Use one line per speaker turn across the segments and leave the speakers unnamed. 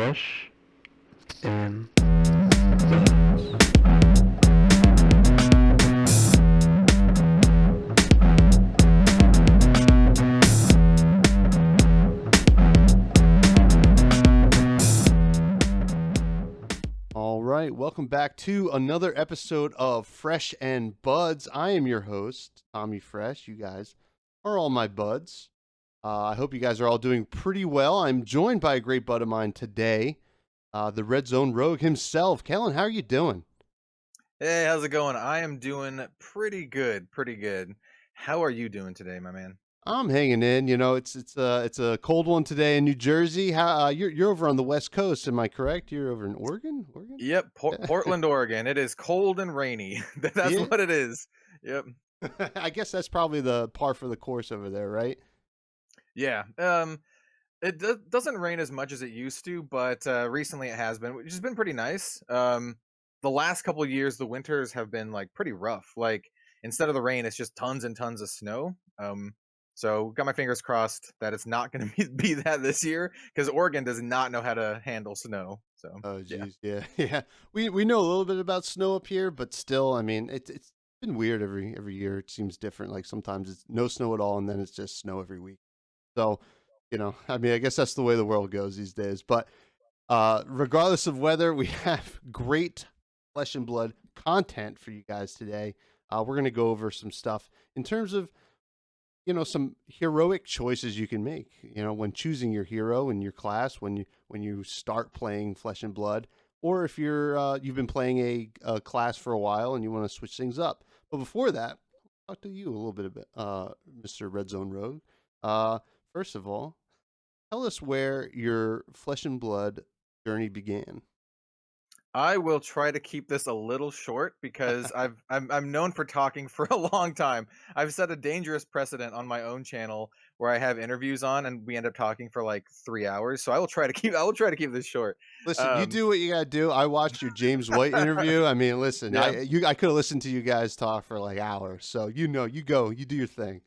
Fresh and Buds.
All right, welcome back to another episode of Fresh and Buds. I am your host, Tommy Fresh. You guys are all my buds. I hope you guys are all doing pretty well. I'm joined by a great bud of mine today, the Red Zone Rogue himself. Kellen, how are you doing?
Hey, how's it going? I am doing pretty good, pretty good. How are you doing today, my man?
I'm hanging in. You know, it's a cold one today in New Jersey. How you're over on the West Coast? Am I correct? You're over in Oregon. Oregon?
Yep, Portland, Oregon. It is cold and rainy. That's
Yeah.
what it is. Yep.
I guess that's probably the par for the course over there, right?
Yeah. It doesn't rain as much as it used to, but recently it has been, which has been pretty nice. The last couple of years, the winters have been like pretty rough. Like instead of the rain, it's just tons and tons of snow. So got my fingers crossed that it's not going to be that this year because Oregon does not know how to handle snow. So
Oh
yeah.
geez, yeah, yeah. We know a little bit about snow up here, but still, I mean, it's been weird every year. It seems different. Like sometimes it's no snow at all, and then it's just snow every week. So, I mean, I guess that's the way the world goes these days. But regardless of weather, we have great flesh and blood content for you guys today. We're gonna go over some stuff in terms of some heroic choices you can make, when choosing your hero in your class, when you start playing flesh and blood, or if you've been playing a class for a while and you want to switch things up. But before that, I'll talk to you a little bit about Mr. Red Zone Rogue. First of all, tell us where your flesh and blood journey began.
I will try to keep this a little short because I'm known for talking for a long time. I've set a dangerous precedent on my own channel where I have interviews on and we end up talking for like 3 hours. So I will try to keep this short.
Listen, you
Um
do what you gotta do. I watched your James White interview. I mean, listen,
yeah.
I could have listened to you guys talk for like hours. So you do your thing.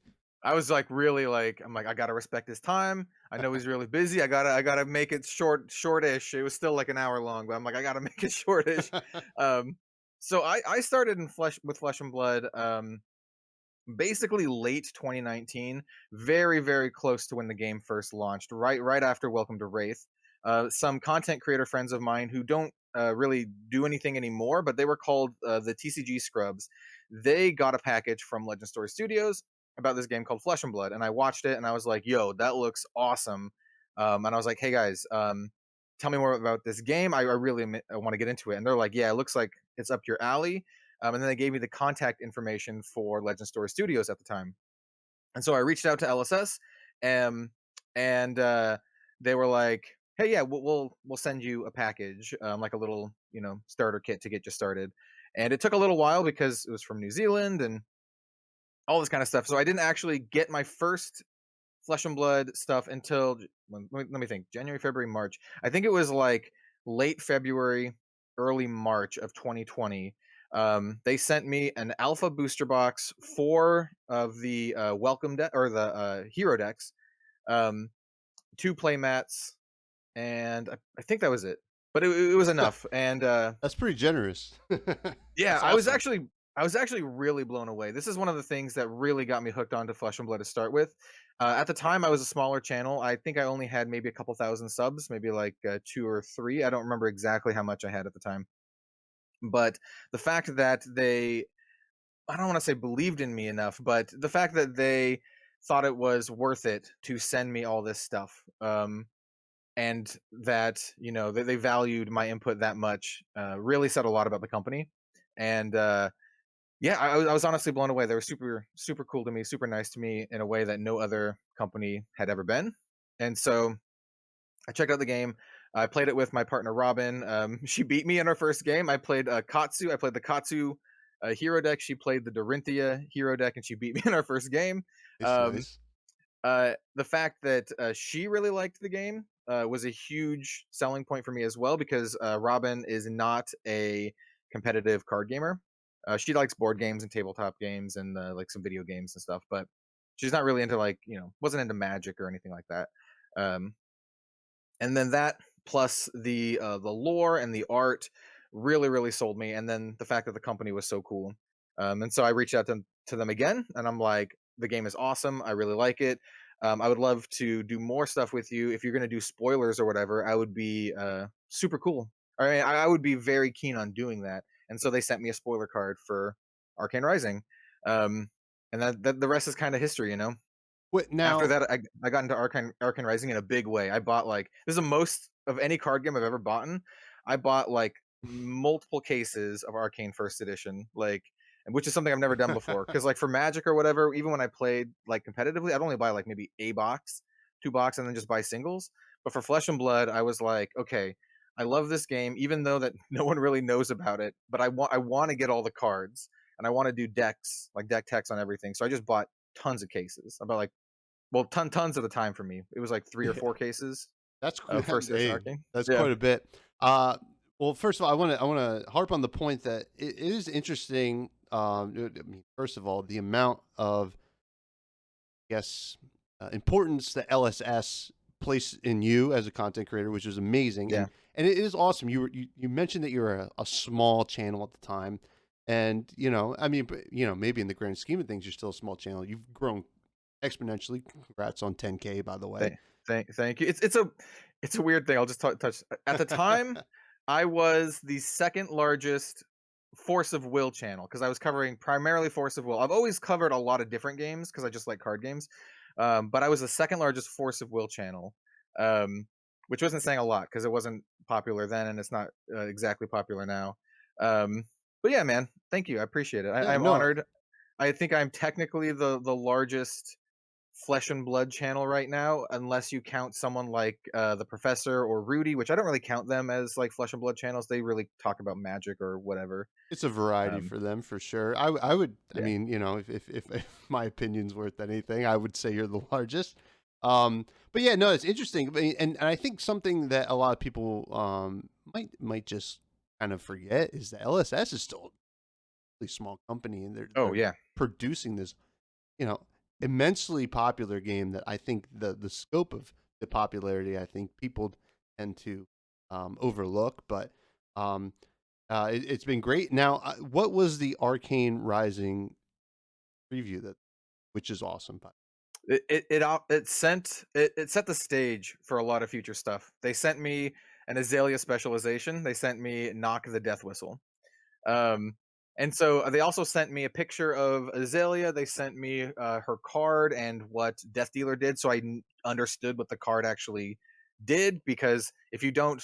I was like really like I'm like I got to respect his time. I know he's really busy. I got to make it shortish. It was still like an hour long, but I'm like I got to make it shortish. Um so I started in Flesh and Blood basically late 2019, very close to when the game first launched, right after Welcome to Wraith. Some content creator friends of mine who don't really do anything anymore, but they were called the TCG Scrubs. They got a package from Legend Story Studios about this game called Flesh and Blood, and I watched it and I was like, "Yo, that looks awesome!" And I was like, "Hey guys, tell me more about this game. I really want to get into it." And they're like, "Yeah, it looks like it's up your alley." And then they gave me the contact information for Legend Story Studios at the time. And so I reached out to LSS, um, and they were like, "Hey, yeah, we'll send you a package, like a little starter kit to get you started." And it took a little while because it was from New Zealand and all this kind of stuff. So I didn't actually get my first Flesh and Blood stuff until let me think, January, February, March. I think it was like late February, early March of 2020. They sent me an alpha booster box, 4 of the welcome deck or the hero decks, um, 2 playmats, and I think that was it. But it was enough. And
That's pretty generous.
yeah,
That's awesome.
I was actually really blown away. This is one of the things that really got me hooked onto Flesh and Blood to start with. At the time, I was a smaller channel. I think I only had maybe a couple thousand subs, maybe like 2 or 3. I don't remember exactly how much I had at the time. But the fact that I don't want to say believed in me enough, but the fact that they thought it was worth it to send me all this stuff, and that they valued my input that much, really said a lot about the company. And yeah, I was honestly blown away. They were super cool to me, super nice to me in a way that no other company had ever been. And so I checked out the game. I played it with my partner Robin. She beat me in our first game. I played Katsu. I played the Katsu hero deck. She played the Dorinthia hero deck, and she beat me in our first game.
It's
Um,
nice.
the fact that she really liked the game was a huge selling point for me as well, because Robin is not a competitive card gamer. She likes board games and tabletop games and like some video games and stuff, but she's not really into, like, wasn't into Magic or anything like that. Um, and then that plus the lore and the art really sold me. And then the fact that the company was so cool. And so I reached out to them again, and I'm like, the game is awesome. I really like it. I would love to do more stuff with you. If you're going to do spoilers or whatever, I would be super cool. I mean, I would be very keen on doing that. And so they sent me a spoiler card for Arcane Rising. And that the rest is kind of history, you know.
What
After
now?
that, I got into Arcane Rising in a big way. I bought like, this is the most of any card game I've ever bought. I bought like multiple cases of Arcane First Edition, like, which is something I've never done before. Because like for Magic or whatever, even when I played like competitively, I'd only buy like maybe a box, 2 box, and then just buy singles. But for Flesh and Blood, I was like, okay, I love this game, even though that no one really knows about it. But I want to get all the cards, and I want to do decks, like deck techs on everything. So I just bought tons of cases. I bought like, well, tons of the time for me. It was like 3 or
Yeah,
4 cases
that's
of first edition
hey,
Arcane.
that's
Yeah.
quite a bit. Well, first of all, I want to harp on the point that it is interesting. I mean, first of all, the amount of, I guess, importance that LSS placed in you as a content creator, which is amazing,
Yeah.
and it is awesome. You mentioned that you were a small channel at the time, and I mean, maybe in the grand scheme of things, you're still a small channel. You've grown exponentially. Congrats on 10K, by the way.
Thank you. It's a weird thing. I'll just touch. At the time, I was the second largest Force of Will channel because I was covering primarily Force of Will. I've always covered a lot of different games because I just like card games. But I was the second largest Force of Will channel, which wasn't saying a lot because it wasn't popular then, and it's not exactly popular now. But yeah, man, thank you. I appreciate it.
Yeah,
I'm
no,
honored. I think I'm technically the largest Flesh and Blood channel right now, unless you count someone like the Professor or Rudy, which I don't really count them as like Flesh and Blood channels. They really talk about magic or whatever.
it's a variety
Um,
for them for sure. I would, I
yeah.
mean, if my opinion's worth anything, I would say you're the largest. But yeah, no, it's interesting. I mean, and I think something that a lot of people might just kind of forget is that LSS is still a really small company, and
Oh
they're
yeah.
producing this, you know, immensely popular game that I think the scope of the popularity, I think people tend to overlook, but um, it's been great. Now, what was the Arcane Rising preview which is awesome? But
It set the stage for a lot of future stuff. They sent me an Azalea specialization. They sent me Knock the Death Whistle. Um, and so they also sent me a picture of Azalea. They sent me her card and what Death Dealer did, so I understood what the card actually did. Because if you don't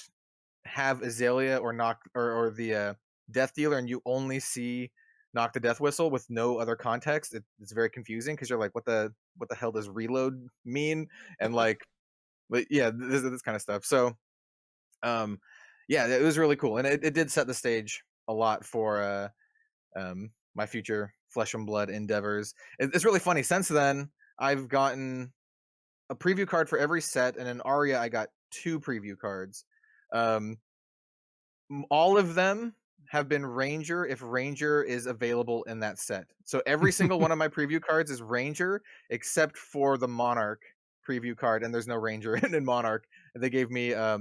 have Azalea or Knock or the Death Dealer, and you only see Knock the Death Whistle with no other context, it's very confusing because you're like, what the hell does reload mean? And like, but yeah, this kind of stuff. So um, yeah, it was really cool, and it did set the stage a lot for my future Flesh and Blood endeavors. It's really funny. Since then, I've gotten a preview card for every set, and in Aria, I got 2 preview cards. Um, all of them have been Ranger if Ranger is available in that set. So every single one of my preview cards is Ranger, except for the Monarch preview card, and there's no Ranger in Monarch. They gave me a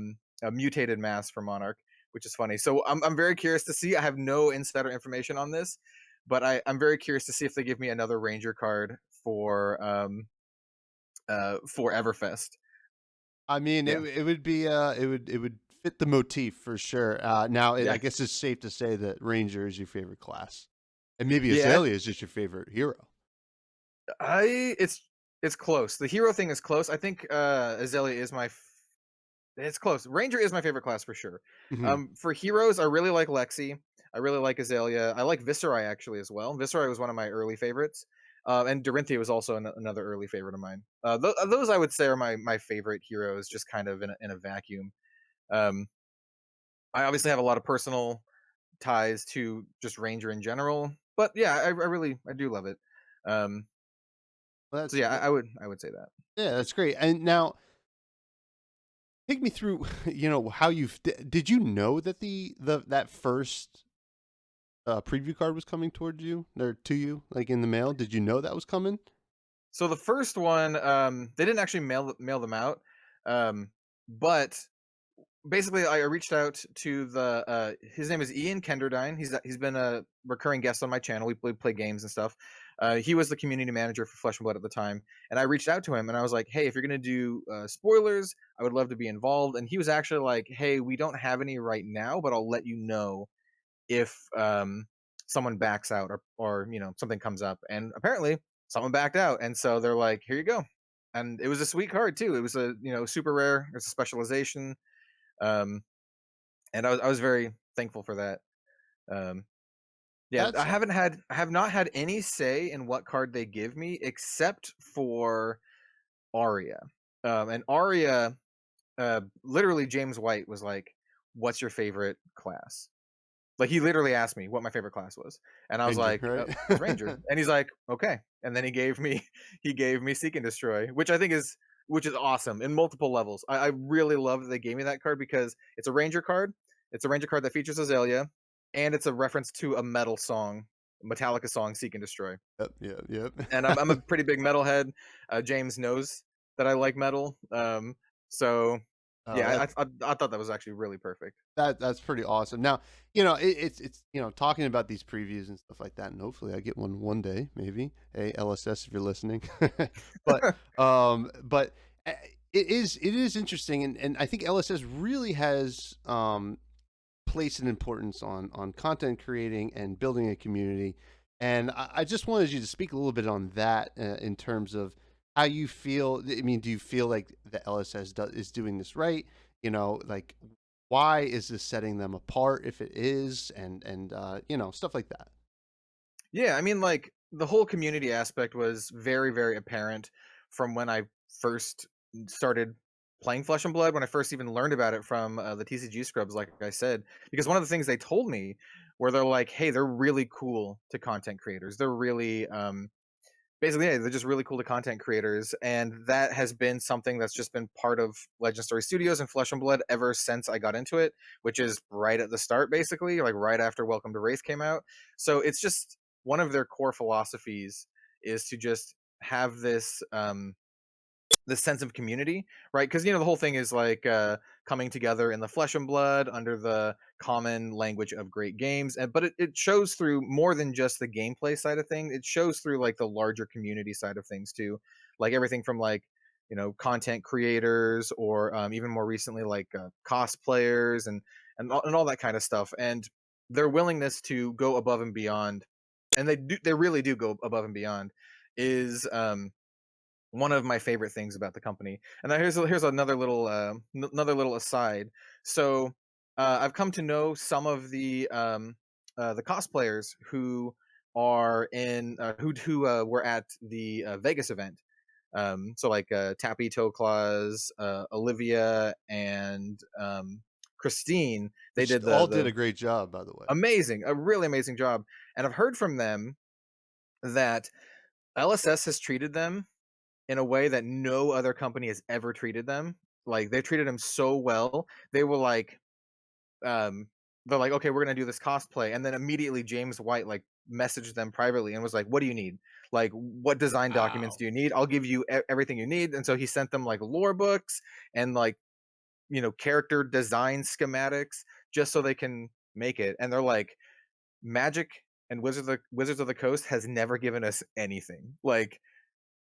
mutated mask for Monarch, which is funny. So I'm very curious to see. I have no insider information on this, but I'm very curious to see if they give me another Ranger card for Everfest.
I mean,
Yeah,
it would be it would fit the motif for sure. Now,
yeah,
I guess it's safe to say that Ranger is your favorite class, and maybe
yeah.
Azalea is just your favorite hero.
I it's close. The hero thing is close. I think Azalea is it's close. Ranger is my favorite class for sure.
Mhm.
For heroes, I really like Lexi. I really like Azalea. I like Viserai actually as well. Viserai was one of my early favorites. And Dorinthia was also another early favorite of mine. Those I would say are my favorite heroes, just kind of in a vacuum. Um, I obviously have a lot of personal ties to just Ranger in general, but yeah, I do love it. Um,
Well,
so yeah, I would say that.
yeah, that's great. And now, take me through, how did you know that that first preview card was coming towards you or to you, like in the mail? Did you know that was coming?
So the first one, they didn't actually mail them out, but basically I reached out to the his name is Ian Kenderdine. He's been a recurring guest on my channel. We play games and stuff. He was the community manager for Flesh and Blood at the time, and I reached out to him and I was like, hey, if you're gonna do spoilers, I would love to be involved. And he was actually like, hey, we don't have any right now, but I'll let you know if someone backs out or something comes up. And apparently someone backed out, and so they're like, here you go. And it was a sweet card too. It was a super rare. It's a specialization, um, and I was very thankful for that. Um, yeah,
That's
I have not had any say in what card they give me except for Aria. And Aria, literally James White was like, "What's your favorite class?" Like he literally asked me what my favorite class was, and I was
Ranger,
like,
right?
"It's Ranger," and he's like, "Okay," and then he gave me Seek and Destroy, which I think is awesome in multiple levels. I really love that they gave me that card because it's a Ranger card. It's a Ranger card that features Azalea, and it's a reference to a metal song, Metallica song, Seek and Destroy.
Yep, yep, yep.
And I'm a pretty big metalhead. James knows that I like metal, so
Oh,
yeah, I thought that was actually really perfect.
that's pretty awesome. Now, it's talking about these previews and stuff like that, and hopefully I get one day, maybe. Hey, LSS, if you're listening. but but it is interesting, and I think LSS really has placed an importance on content creating and building a community. And I just wanted you to speak a little bit on that in terms of how you feel. I mean, do you feel like the LSS is doing this right? Like why is this setting them apart if it is, and stuff like that.
Yeah, I mean, like the whole community aspect was very, very apparent from when I first started playing Flesh and Blood. When I first even learned about it from the TCG scrubs, like I said, because one of the things they told me where they're like, "Hey, they're really cool to content creators. They're really, basically, yeah, they're just really cool to content creators," and that has been something that's just been part of Legend Story Studios and Flesh and Blood ever since I got into it, which is right at the start, basically, like right after Welcome to Wraith came out. So it's just one of their core philosophies is to just have this sense of community, right? Because the whole thing is like coming together in the Flesh and Blood under the common language of great games, but it shows through more than just the gameplay side of things. It shows through like the larger community side of things too, like everything from like content creators or even more recently like cosplayers and all that kind of stuff, and their willingness to go above and beyond, and they really do go above and beyond, is one of my favorite things about the company. And now here's another little another little aside. So I've come to know some of the cosplayers who are in who were at the Vegas event. So like Tappy Toe Claus, Olivia, and Christine. They
Which
did
all did
the
a great job, by the way.
amazing, a really amazing job. And I've heard from them that LSS has treated them in a way that no other company has ever treated them. Like they treated them so well. They were like, um, they're like, okay, we're gonna do this cosplay, and then immediately James White like messaged them privately and was like, what do you need? Like, what design documents
Wow.
do you need? I'll give you everything you need. And so he sent them like lore books and like character design schematics just so they can make it. And they're like, Magic and Wizards of the Coast has never given us anything. Like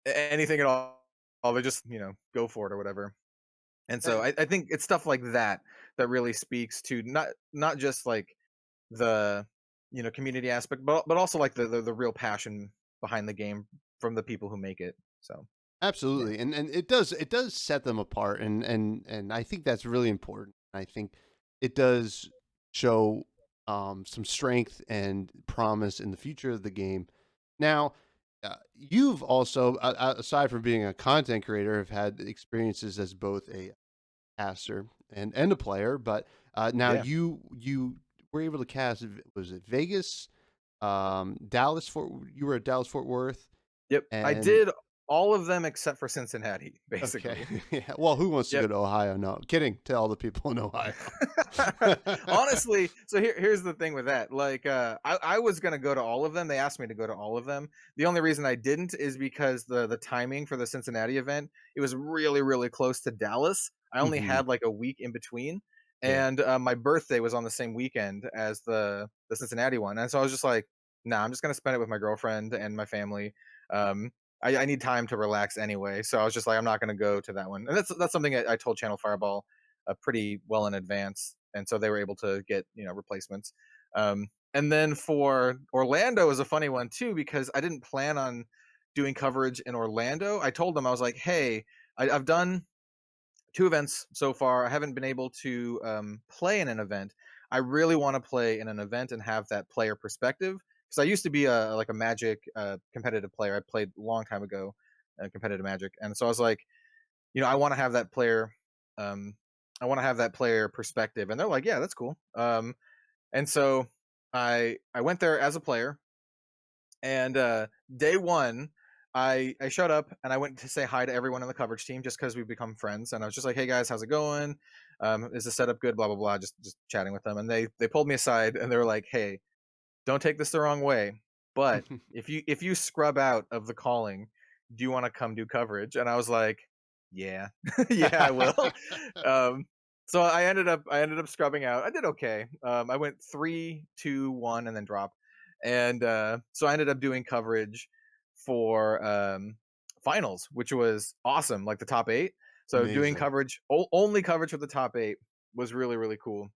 anything at all. They just go for it or whatever. And so I think it's stuff like that that really speaks to not just like the community aspect, but also like the real passion behind the game from the people who make it. So yeah,
Absolutely, and it does set them apart, and I think that's really important. I think it does show some strength and promise in the future of the game. Now, you've also, aside from being a content creator, have had experiences as both a caster and a player. But now
yeah.
you were able to cast. Was it Vegas, Dallas Fort? You were at Dallas Fort Worth,
Yep, I
and
did all of them except for Cincinnati,
okay.
basically.
Yeah. Well, who wants to go
Yep.
to Ohio? No, kidding. To all the people in Ohio.
Honestly, so here's the thing with that. Like, I was gonna go to all of them. They asked me to go to all of them. The only reason I didn't is because the timing for the Cincinnati event, it was really really close to Dallas. I only
Hmm.
had like a week in between,
Yeah.
and my birthday was on the same weekend as the Cincinnati one, and so I was just like, "Nah, I'm just gonna spend it with my girlfriend and my family." Um, I need time to relax anyway, so I was just like, "I'm not gonna go to that one," and that's something I told Channel Fireball pretty well in advance, and so they were able to get replacements. And then for Orlando is a funny one too because I didn't plan on doing coverage in Orlando. I told them I was like, "Hey, I've done 2 events so far. I haven't been able to play in an event. I really want to play in an event and have that player perspective because I used to be a Magic competitive player. I played a long time ago, competitive Magic, and so I was like, I want to have that player. Um, I want to have that player perspective, and they're like, yeah, that's cool. And so I went there as a player, and day one, I showed up and I went to say hi to everyone on the coverage team just because we've become friends. And I was just like, "Hey guys, how's it going? Is the setup good? Blah blah blah." Just chatting with them, and they pulled me aside and they were like, "Hey, don't take this the wrong way, but if you scrub out of the calling, do you want to come do coverage?" And I was like, "Yeah, yeah, I will." Um, so I ended up scrubbing out. I did okay. I went 3, 2, 1, and then dropped, and so I ended up doing coverage for finals, which was awesome, like the top eight. So doing
Amazing.
coverage, only coverage for the top eight was really really cool.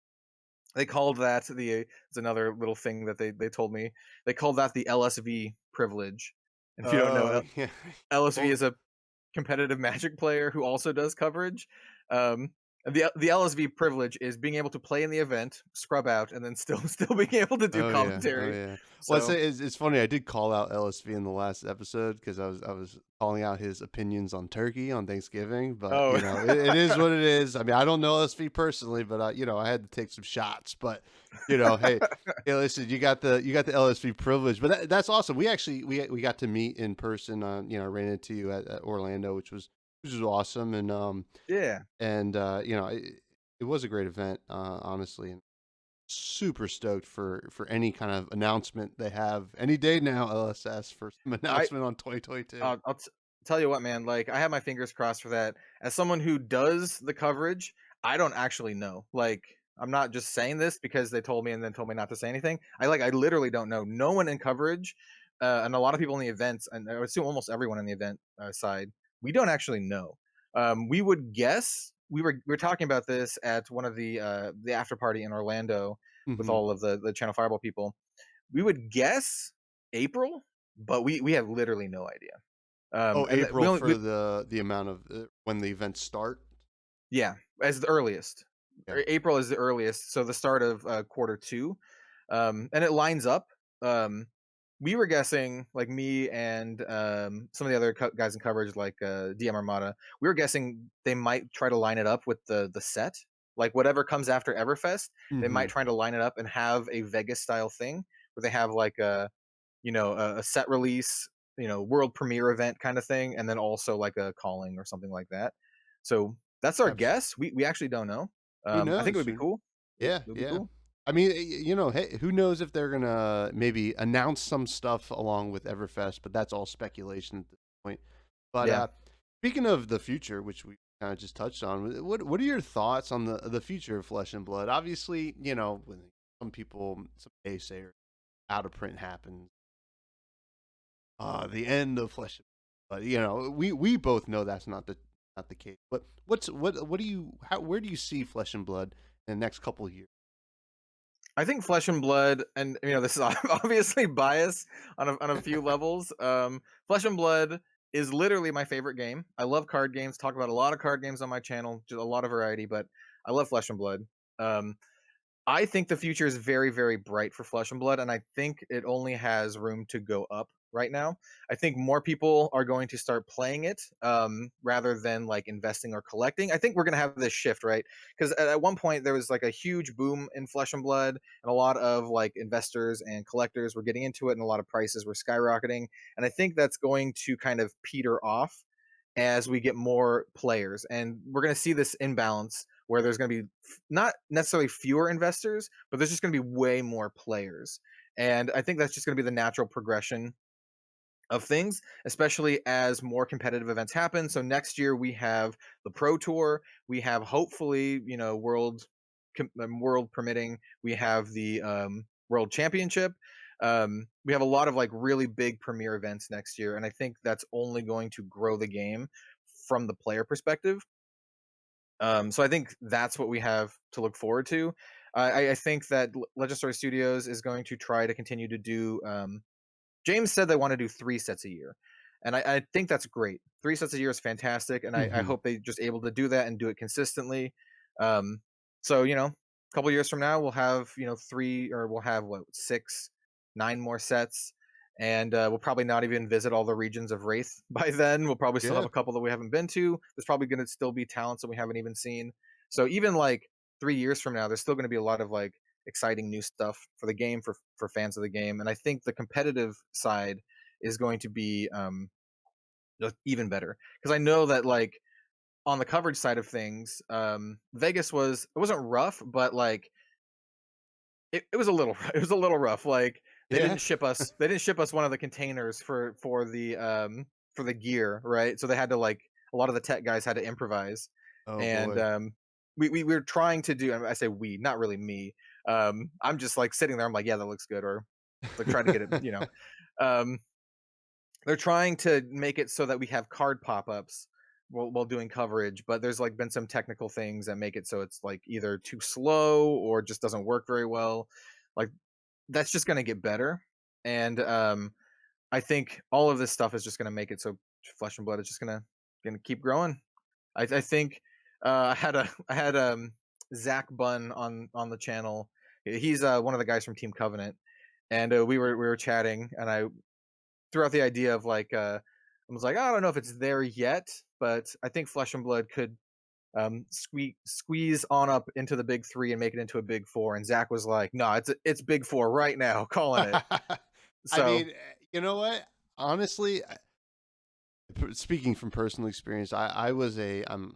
They called that it's another little thing that they told me. They called that the LSV privilege. And if you don't know,
Oh yeah.
LSV
Well,
is a competitive Magic player who also does coverage. Um, and the LSV privilege is being able to play in the event, scrub out, and then still being able to do
oh yeah, oh
commentary.
yeah. Well,
So,
it's funny. I did call out LSV in the last episode because I was calling out his opinions on turkey on Thanksgiving. But
oh,
it is what it is. I mean, I don't know LSV personally, but I had to take some shots. But hey, listen, you got the LSV privilege. But that's awesome. We actually we got to meet in person. Ran into you at Orlando, which was awesome.
yeah.
It was a great event, honestly, and super stoked for any kind of announcement they have any day now. LSS for some
I
announcement on 2022.
I'll tell you what, man. Like, I have my fingers crossed for that. As someone who does the coverage, I don't actually know. Like, I'm not just saying this because they told me and then told me not to say anything. I literally don't know. No one in coverage, and a lot of people in the events, and I would assume almost everyone in the event side, we don't actually know. We would guess. We were talking about this at one of the after party in Orlando with
Hmm.
all of the Channel Fireball people. We would guess April, but we have literally no idea.
Oh,
And we
April
only
for the amount of when the events start.
yeah, as the earliest.
Yeah.
April is the earliest, so the start of quarter two, and it lines up. Um, we were guessing, like me and some of the other guys in coverage, like DM Armada. We were guessing they might try to line it up with the set, like whatever comes after Everfest. They
Hmm.
might try to line it up and have a Vegas style thing where they have like a set release, world premiere event kind of thing, and then also like a calling or something like that. So that's our
Absolutely.
guess. We actually don't know.
Who
I think it
knows?
would be cool. It
Yeah,
would be
yeah.
cool.
I mean, hey, who knows if they're gonna maybe announce some stuff along with Everfest, but that's all speculation at this point. But
Yeah.
speaking of the future, which we kind of just touched on, what are your thoughts on the future of Flesh and Blood? Obviously, when some naysayers, out of print happens, the end of Flesh and Blood. But we both know that's not the case. But what do you where do you see Flesh and Blood in the next couple of years?
I think Flesh and Blood, and this is obviously bias on a few levels. Flesh and Blood is literally my favorite game. I love card games. Talk about a lot of card games on my channel, just a lot of variety. But I love Flesh and Blood. Um, I think the future is very, very bright for Flesh and Blood, and I think it only has room to go up right now. I think more people are going to start playing it rather than like investing or collecting. I think we're going to have this shift, right? Because at one point there was like a huge boom in Flesh and Blood, and a lot of like investors and collectors were getting into it, and a lot of prices were skyrocketing. And I think that's going to kind of peter off as we get more players, and we're going to see this imbalance where there's going to be not necessarily fewer investors, but there's just going to be way more players. And I think that's just going to be the natural progression of things, especially as more competitive events happen. So next year we have the Pro Tour, we have hopefully, World world permitting, we have the World Championship. We have a lot of like really big premier events next year, and I think that's only going to grow the game from the player perspective. So I think that's what we have to look forward to. I think that Legendary Studios is going to try to continue to do. James said they want to do 3 sets a year, and I think that's great. 3 sets a year is fantastic, and I
Mhm.
hope they just able to do that and do it consistently. Um, so a couple years from now, we'll have we'll have what 6, 9 more sets, and we'll probably not even visit all the regions of Wraith by then. We'll probably still have
Yeah.
a couple that we haven't been to. There's probably going to still be talents that we haven't even seen. So even like 3 years from now, there's still going to be a lot of like exciting new stuff for the game for fans of the game, and I think the competitive side is going to be just even better because I know that like on the coverage side of things, Vegas it wasn't rough, but like it was a little it was a little rough. Like
Yeah.
they didn't ship us one of the containers for the gear, right? So they had to like a lot of the tech guys had to improvise,
Oh
and
boy.
we were trying to do. I say we, not really me. I'm just like sitting there. I'm like, yeah, that looks good, or like trying to get it. Um, they're trying to make it so that we have card pop-ups while doing coverage, but there's like been some technical things that make it so it's like either too slow or just doesn't work very well. Like that's just going to get better, and I think all of this stuff is just going to make it so Flesh and Blood is just gonna keep growing. I think I had Zach Bunn on the channel. He's one of the guys from Team Covenant, and we were chatting, and I threw out the idea of like I was like, I don't know if it's there yet, but I think Flesh and Blood could squeeze on up into the big 3 and make it into a big 4. And Zach was like, no, it's big 4 right now, calling it.
I
So
mean, you know what? Honestly, speaking from personal experience, I was and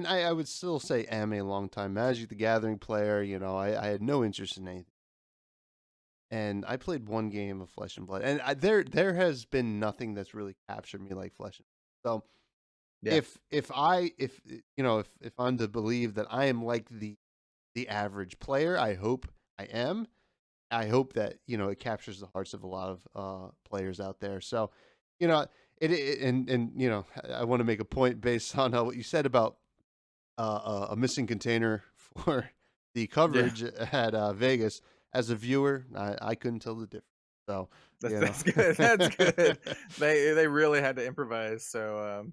I would still say am a long time Magic the Gathering player. You know, I had no interest in anything, and I played one game of Flesh and Blood, and there has been nothing that's really captured me like Flesh and Blood. So
yeah,
if if I'm to believe that I am like the average player, I hope I am. I hope that it captures the hearts of a lot of players out there. So, you know, and I want to make a point based on what you said about a missing container for the
yeah,
coverage at Vegas. As a viewer, I couldn't tell the difference. So, you know,
that's good. That's good. They really had to improvise. So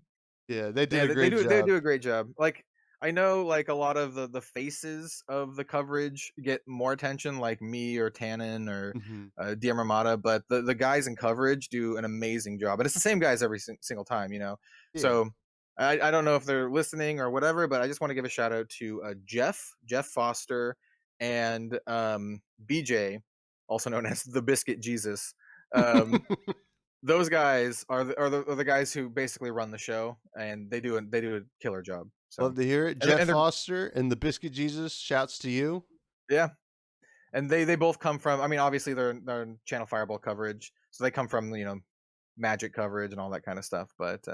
yeah, they did
yeah,
a
they
great
do
job.
a great job. Like I know like a lot of the faces of the coverage get more attention, like me or Tannen or
Hmm.
Dear Ramada, but the guys in coverage do an amazing job, and it's the same guys every single time,
Yeah,
So I don't know if they're listening or whatever, but I just want to give a shout out to Jeff Foster and BJ, also known as the Biscuit Jesus. Um, those guys are the guys who basically run the show, and they do a killer job. So
love to hear it.
and
Jeff
they're
Foster and the Biscuit Jesus. Shouts to you.
yeah, and they both come from. I mean, obviously they're in Channel Fireball coverage, so they come from Magic coverage and all that kind of stuff. But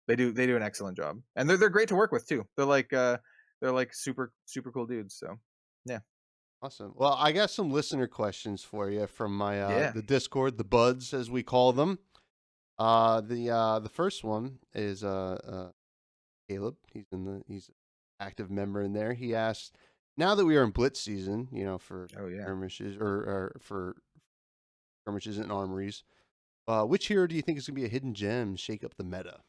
they do an excellent job, and they're great to work with too. They're like super cool dudes. So yeah,
Awesome. Well, I got some listener questions for you from my
yeah.
the Discord, the buds as we call them. The first one is Caleb. He's an active member in there. He asked, now that we are in Blitz season, for
Oh yeah.
skirmishes or for skirmishes and armories, which hero do you think is gonna be a hidden gem, shake up the meta?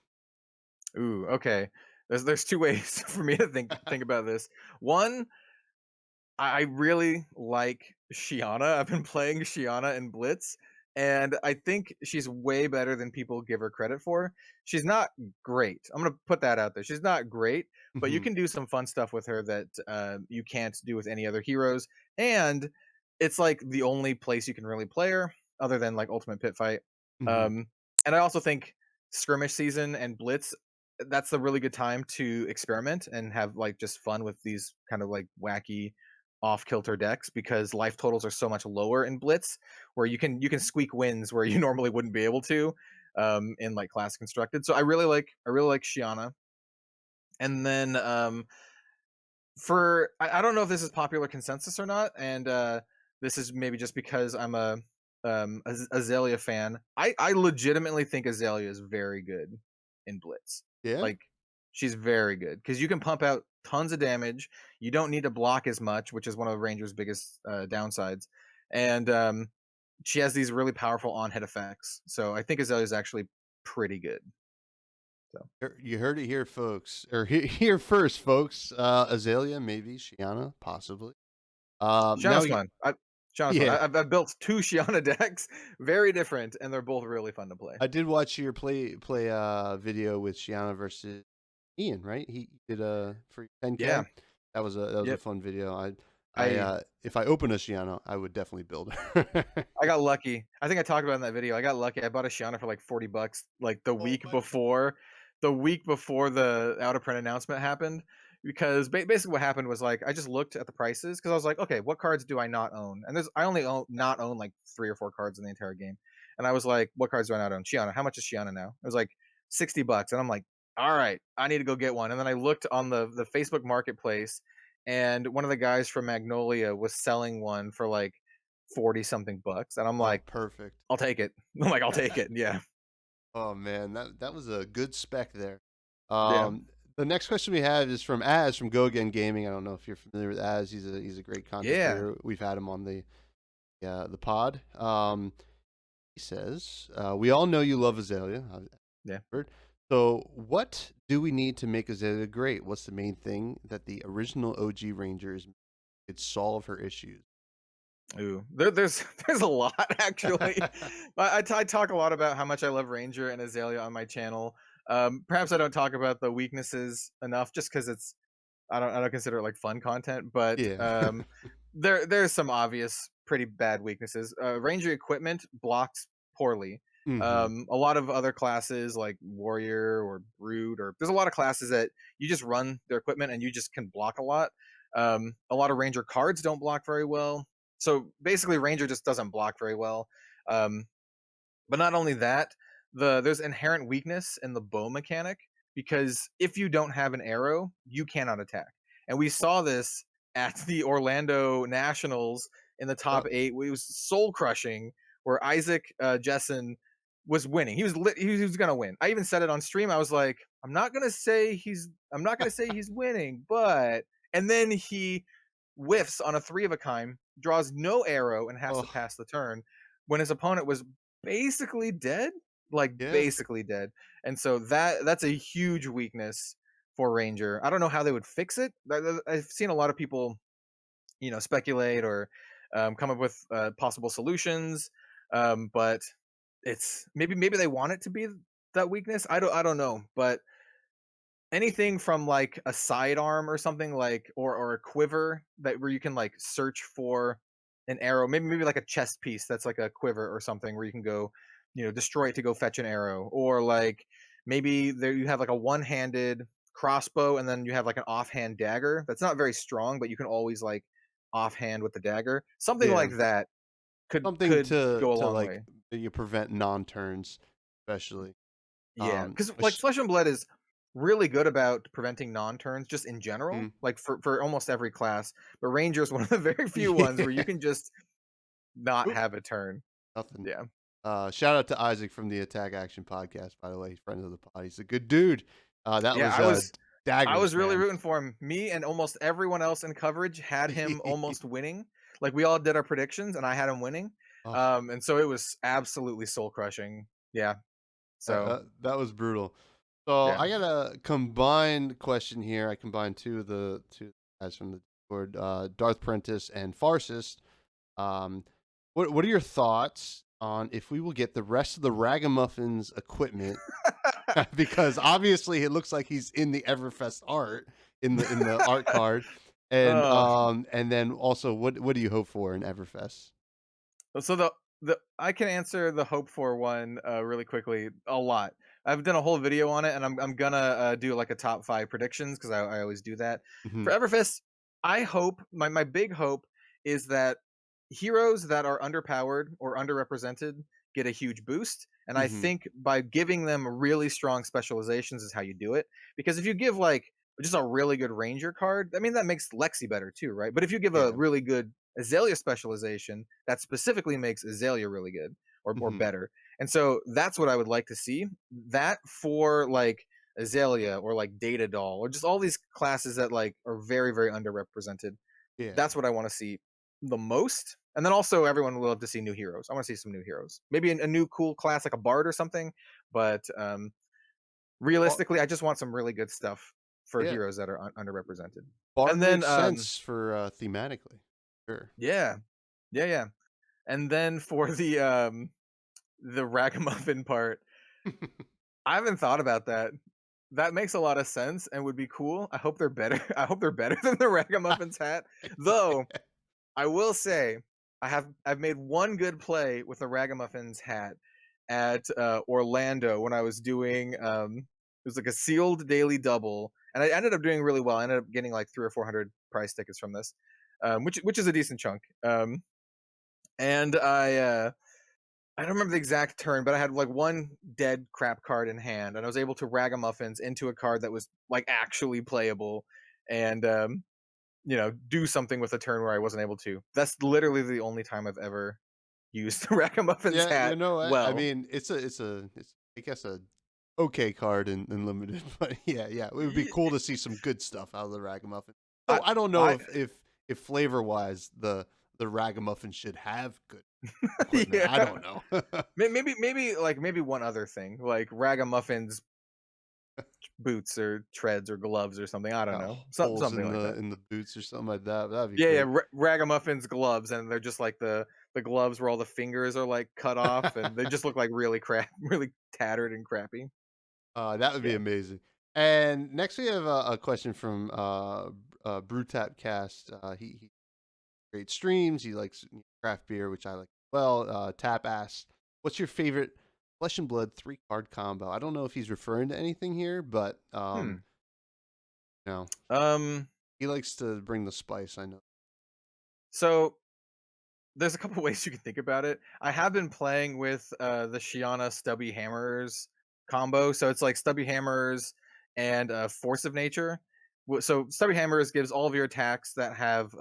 Ooh, okay. There's two ways for me to think about this. One, I really like Shiana. I've been playing Shiana in Blitz, and I think she's way better than people give her credit for. She's not great. I'm gonna put that out there. She's not great, but you
Hmm.
can do some fun stuff with her that you can't do with any other heroes. And it's like the only place you can really play her, other than like Ultimate Pit Fight.
Hmm.
Um, and I also think skirmish season and Blitz. That's a really good time to experiment and have like just fun with these kind of like wacky off kilter decks because life totals are so much lower in Blitz, where you can squeak wins where you normally wouldn't be able to in like class constructed. So I really like Shiana, and then I don't know if this is popular consensus or not, and this is maybe just because I'm a Azalea fan. I legitimately think Azalea is very good in Blitz.
Yeah.
Like she's very good because you can pump out tons of damage. You don't need to block as much, which is one of Ranger's biggest downsides. And she has these really powerful on-hit effects. So I think Azalea is actually pretty good. So
You heard it here, folks, or here first, folks. Azalea, maybe Shiana, possibly. Now,
Shiana's fun. Shiana's fun.
yeah,
I've built two Shiana decks, very different, and they're both really fun to play.
I did watch your play video with Shiana versus Ian, right? He did for 10K.
Yeah.
That was a
Yep.
fun video.
I
If I open a Shiana, I would definitely build her.
I got lucky. I think I talked about it in that video. I got lucky. I bought a Shiana for like $40, like the
Oh
week
my
before, the out of print announcement happened. Because basically what happened was like I just looked at the prices because I was like, okay, what cards do I not own? And I only not own like 3 or 4 cards in the entire game. And I was like, what cards do I not own? Shiana. How much is Shiana now? It was like $60, and I'm like, all right, I need to go get one. And then I looked on the Facebook Marketplace, and one of the guys from Magnolia was selling one for like 40 something bucks, and I'm
Oh,
like,
perfect.
I'll take it. I'm like, I'll take it. Yeah.
Oh man, that was a good spec there.
Yeah.
The next question we have is from Az from Go Again Gaming. I don't know if you're familiar with Az. He's a great content
Yeah.
creator. We've had him on the pod. He says, "We all know you love Azalea.
Yeah.
Heard. So, what do we need to make Azalea great? What's the main thing that the original OG Rangers could solve her issues?"
Ooh, there's a lot actually. I talk a lot about how much I love Ranger and Azalea on my channel. Perhaps I don't talk about the weaknesses enough, just because I don't consider it like fun content. But
Yeah.
there's some obvious pretty bad weaknesses. Ranger equipment blocks poorly.
Hmm.
A lot of other classes like Warrior or Brood, or there's a lot of classes that you just run their equipment and you just can block a lot. A lot of Ranger cards don't block very well. So basically, Ranger just doesn't block very well. Um, but not only that, there's inherent weakness in the bow mechanic, because if you don't have an arrow, you cannot attack. And we saw this at the Orlando Nationals in the top 8. It was soul crushing, where Isaac Jessen was winning. He was gonna win. I even said it on stream. I was like, I'm not gonna say he's winning, but, and then he whiffs on a 3 of a kind, draws no arrow, and has to
Oh,
pass the turn when his opponent was basically dead, like
yeah.
basically dead. And so that's a huge weakness for Ranger. I don't know how they would fix it. I've seen a lot of people, speculate or come up with possible solutions, but it's maybe they want it to be that weakness. I don't know, but anything from like a sidearm or something, like, or a quiver that where you can like search for an arrow, maybe like a chest piece that's like a quiver or something where you can go, destroy it to go fetch an arrow, or like maybe there you have like a one-handed crossbow and then you have like an offhand dagger that's not very strong, but you can always like offhand with the dagger, something
Yeah.
like that
Something
could go a
to
long
like
way.
you prevent non-turns, especially.
Yeah, because
A
like Flesh and Blood is really good about preventing non-turns just in general,
mm,
like for almost every class. But Ranger is one of the very few ones where
yeah.
you can just not
Oop,
have a turn.
nothing.
Yeah,
Shout out to Isaac from the Attack Action podcast, by the way. He's friend of the pod. He's a good dude. That
yeah.
was
I was
daggers,
really
man.
rooting for him. Me and almost everyone else in coverage had him almost winning. Like we all did our predictions, and I had him winning.
Oh,
And so it was absolutely soul crushing. Yeah. So
that was brutal. So
yeah.
I got a combined question here. I combined two guys from the Discord, Darth Prentice and Farcist. Um, what are your thoughts on if we will get the rest of the Ragamuffins equipment? Because obviously it looks like he's in the Everfest art in the art card,
uh,
and then also what do you hope for in Everfest?
So the I can answer the hope for one really quickly. A lot. I've done a whole video on it, and I'm gonna do like a top 5 predictions, because I always do that
Hmm.
for Everfest. I hope my big hope is that heroes that are underpowered or underrepresented get a huge boost, and I
Hmm.
think by giving them really strong specializations is how you do it. Because if you give like just a really good Ranger card, I mean, that makes Lexi better too, right? But if you give a
Yeah.
really good Azalea specialization, that specifically makes Azalea really good or
Mhm.
better. And so that's what I would like to see. That for like Azalea or like Data Doll or just all these classes that like are very, very underrepresented.
Yeah.
That's what I want to see the most. And then also everyone will love to see new heroes. I want to see some new heroes. Maybe a new cool class like a bard or something. But
Well,
realistically, I just want some really good stuff for
yeah.
heroes that are underrepresented.
Bard
And then
makes sense for thematically. Sure.
yeah. Yeah, yeah. And then for the ragamuffin part, I haven't thought about that. That makes a lot of sense and would be cool. I hope they're better. I hope they're better than the ragamuffins hat. Though I will say I've made one good play with a ragamuffins hat at Orlando when I was doing it was like a sealed daily double, and I ended up doing really well. I ended up getting like 300 or 400 prize tickets from this, which is a decent chunk. And I don't remember the exact turn, but I had like one dead crap card in hand, and I was able to ragamuffins into a card that was like actually playable, and do something with a turn where I wasn't able to. That's literally the only time I've ever used the ragamuffins
Yeah,
hat
I
well.
mean, it's I guess a okay card in limited, but yeah, it would be
Ye-
cool to see some good stuff out of the ragamuffin.
I,
So I don't know
I
if flavor wise the ragamuffin should have good equipment. I
yeah.
don't know.
Maybe one other thing like ragamuffins boots or treads or gloves or something. I don't know,
Holes
something like that.
in the boots or something like that. That'd be
Yeah, yeah,
great.
ragamuffins gloves, and they're just like the gloves where all the fingers are like cut off, and they just look like really crap, really tattered and crappy.
That would be
Yeah.
amazing. And next we have a question from Brewtap Cast. He great streams. He likes craft beer, which I like as well. Tap asks, "What's your favorite Flesh and Blood 3 card combo?" I don't know if he's referring to anything here, but
Hmm.
you know,
Um.
he likes to bring the spice. I know.
So there's a couple ways you can think about it. I have been playing with the Shiana Stubby Hammers combo. So it's like Stubby Hammers and Force of Nature. So Stubby Hammers gives all of your attacks that have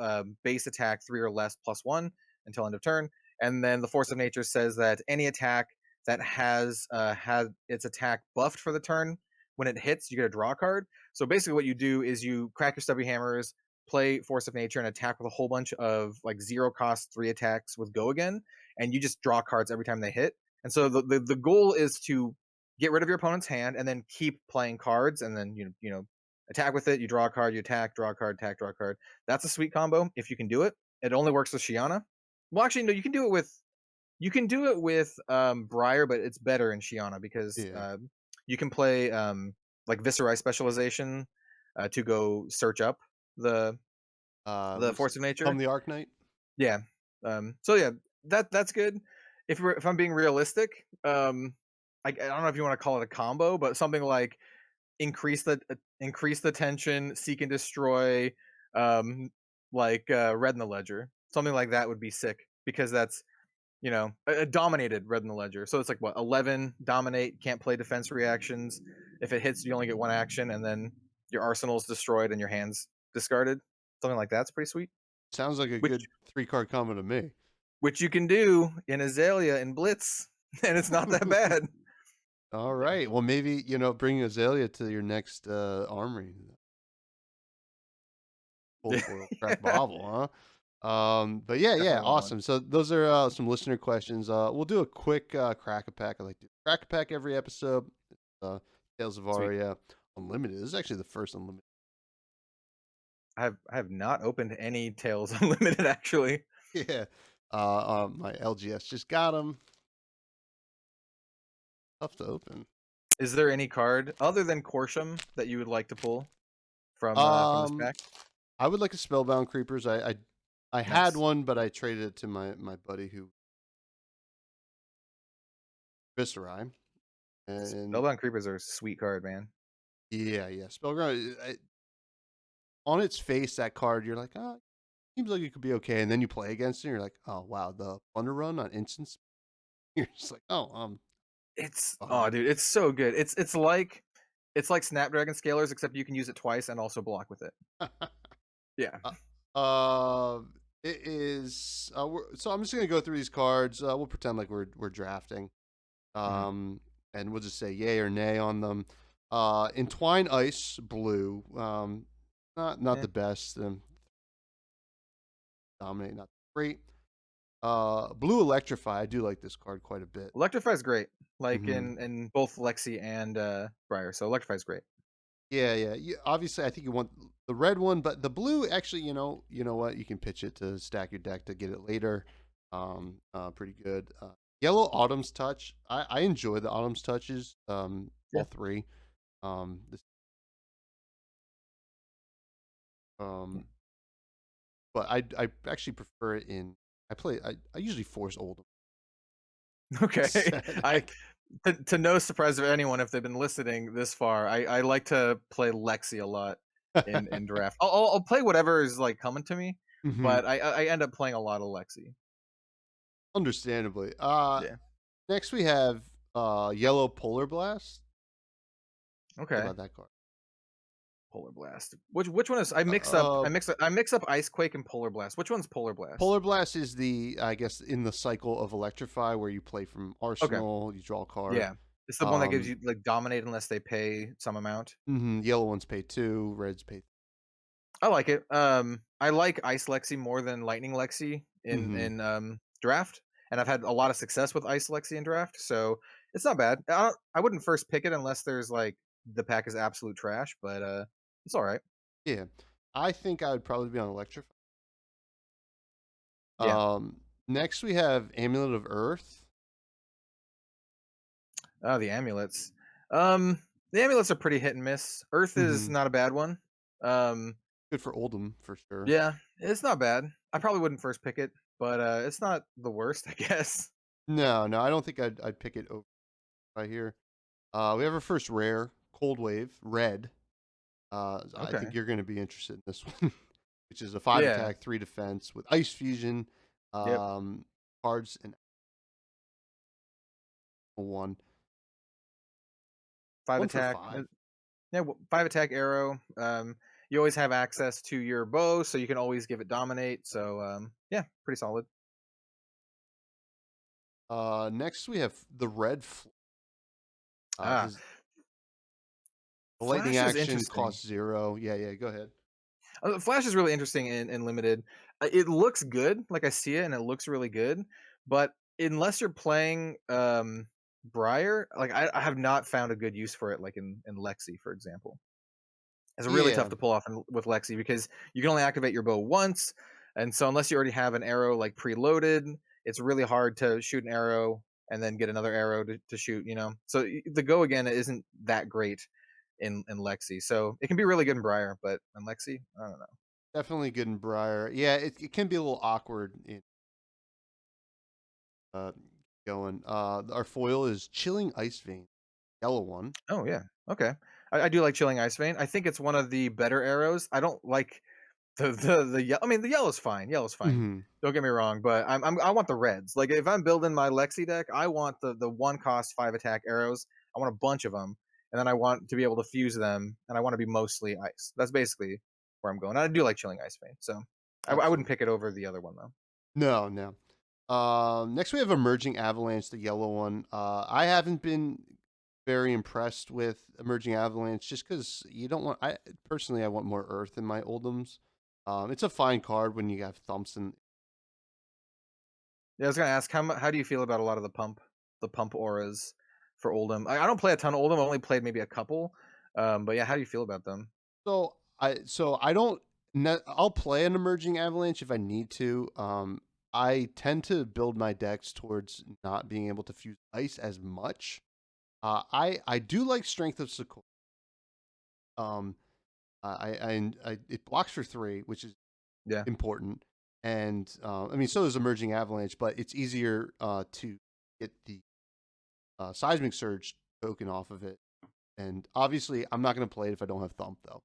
base attack 3 or less +1 until end of turn. And then the Force of Nature says that any attack that has had its attack buffed for the turn, when it hits, you get a draw card. So basically, what you do is you crack your Stubby Hammers, play Force of Nature and attack with a whole bunch of like 0 cost 3 attacks with Go Again, and you just draw cards every time they hit. And so the goal is to get rid of your opponent's hand and then keep playing cards, and then attack with it. You draw a card, you attack, draw a card, attack, draw a card. That's a sweet combo if you can do it. It only works with Shiana. Well, actually, no, you can do it with Briar, but it's better in Shiana because
Yeah.
you can play like Viscerai specialization to go search up the
What's
Force of Nature.
Come the Arc Knight?
Yeah. So yeah, that's good. If I'm being realistic, I don't know if you want to call it a combo, but something like increase the tension, seek and destroy, like Red in the Ledger. Something like that would be sick because that's a dominated Red in the Ledger. So it's like what 11 dominate, can't play defense reactions. If it hits, you only get one action, and then your arsenal's destroyed and your hands discarded. Something like that's pretty sweet.
Sounds like a
Which
good 3 card combo to me.
which you can do in Azalea and Blitz, and it's not that bad.
All right. Well, maybe bring Azalea to your next armory. Full foil crack
Yeah,
bobble, huh? But yeah,
definitely want one.
awesome. So those are some listener questions. We'll do a quick crack a pack. I like to do crack a pack every episode. Tales of
Sweet.
Aria Unlimited. This is actually the first Unlimited.
I have not opened any Tales Unlimited actually.
Yeah. My LGS just got them. Tough to open.
Is there any card other than Corsham that you would like to pull from this
Um,
pack?
I would like a Spellbound Creepers. I had
Nice.
one, but I traded it to my buddy who Viscerai. And
Spellbound Creepers are a sweet card, man.
yeah. Spellground. On its face, that card, you're like, oh, seems like it could be okay. And then you play against it, and you're like, oh wow, the Thunder Run on instance. You're just like, oh,
It's
fine.
oh dude, it's so good. It's like It's like Snapdragon Scalers, except you can use it twice and also block with it. Yeah.
It is. So I'm just gonna go through these cards. We'll pretend like we're drafting.
Mhm.
Um, and we'll just say yay or nay on them. Entwine Ice blue. Not
Eh.
the best. Dominate not great. Blue Electrify. I do like this card quite a bit.
Electrify's great, like
Hmm.
in both Lexi and Briar. So Electrify's great.
Yeah, yeah. Obviously, I think you want the red one, but the blue actually, you know what? You can pitch it to stack your deck to get it later. Pretty good. Yellow Autumn's Touch. I enjoy the Autumn's Touches.
Yeah.
All three. This,
Yeah.
um, but I actually prefer it in. I usually force Oldham
Okay.
instead.
I to no surprise of anyone if they've been listening this far, I like to play Lexi a lot in draft. I'll play whatever is like coming to me,
Hmm.
but I end up playing a lot of Lexi.
Understandably.
Yeah.
Next we have Yellow Polar Blast. Think
Okay.
about that card.
Polar Blast. Which one is I mix up
Uh,
I mix up Ice Quake and Polar Blast. Which one's Polar Blast?
Polar Blast is I guess, in the cycle of Electrify where you play from
Okay.
Arsenal, you draw a card.
Yeah. It's the one that gives you like dominate unless they pay some amount.
Yellow ones pay 2, reds pay.
I like it. I like Ice Lexi more than Lightning Lexi
Mm-hmm.
in draft, and I've had a lot of success with Ice Lexi in draft, so it's not bad. I wouldn't first pick it unless there's like the pack is absolute trash, but it's all right.
Yeah. I think I would probably be on Electrify.
Yeah.
Next we have Amulet of Earth.
Oh, the amulets. Um, the amulets are pretty hit and miss. Earth is
Mm-hmm.
not a bad one. Um,
Good for Oldham for sure.
yeah, it's not bad. I probably wouldn't first pick it, but it's not the worst, I guess.
No, no, I don't think I'd pick it over right here. We have our first rare, Cold Wave, red. I think
Okay.
you're going to be interested in this one, which is a 5
Yeah.
attack, 3 defense with Ice Fusion,
Yep.
cards, and 1.
5
1 for
attack.
5.
Yeah, 5 attack arrow. You always have access to your bow, so you can always give it dominate. So yeah, pretty solid.
Next we have the red.
Ah,
This the lightning
Flash is
action
interesting.
costs 0. Yeah, yeah. Go ahead.
Flash is really interesting in limited. It looks good, like I see it, and it looks really good. But unless you're playing Briar, like I have not found a good use for it, like in Lexi, for example. It's really tough
Yeah,
to pull off with Lexi because you can only activate your bow once, and so unless you already have an arrow like preloaded, it's really hard to shoot an arrow and then get another arrow to shoot. So the go again isn't that great in Lexi. So it can be really good in Briar, but in Lexi, I don't know.
definitely good in Briar. Yeah, it can be a little awkward in uh, going. Our foil is Chilling Ice Vein, yellow one.
Oh yeah, okay. I do like Chilling Ice Vein. I think it's one of the better arrows. I don't like I mean, the yellow's fine. Yellow's fine.
Hmm.
Don't get me wrong, but I want the reds. Like if I'm building my Lexi deck, I want the one cost 5 attack arrows. I want a bunch of them, and then I want to be able to fuse them, and I want to be mostly ice. That's basically where I'm going. I do like Chilling Ice Vein, so I wouldn't
Absolutely.
pick it over the other one though.
No, no. Next we have Emerging Avalanche, the yellow one. I haven't been very impressed with Emerging Avalanche just because you don't want. I personally, I want more Earth in my Oldhams. It's a fine card when you have Thompson.
Yeah, I was gonna ask how do you feel about a lot of the pump auras for Oldham? I don't play a ton of Oldham. I only played maybe a couple. But yeah, how do you feel about them?
So I don't. I'll play an Emerging Avalanche if I need to. I tend to build my decks towards not being able to fuse ice as much. I do like Strength of Sequoia. Um, it blocks for 3, which is
Yeah,
important. And I mean, so is Emerging Avalanche, but it's easier to get the Seismic Surge token off of it. And obviously, I'm not going to play it if I don't have Thump, though.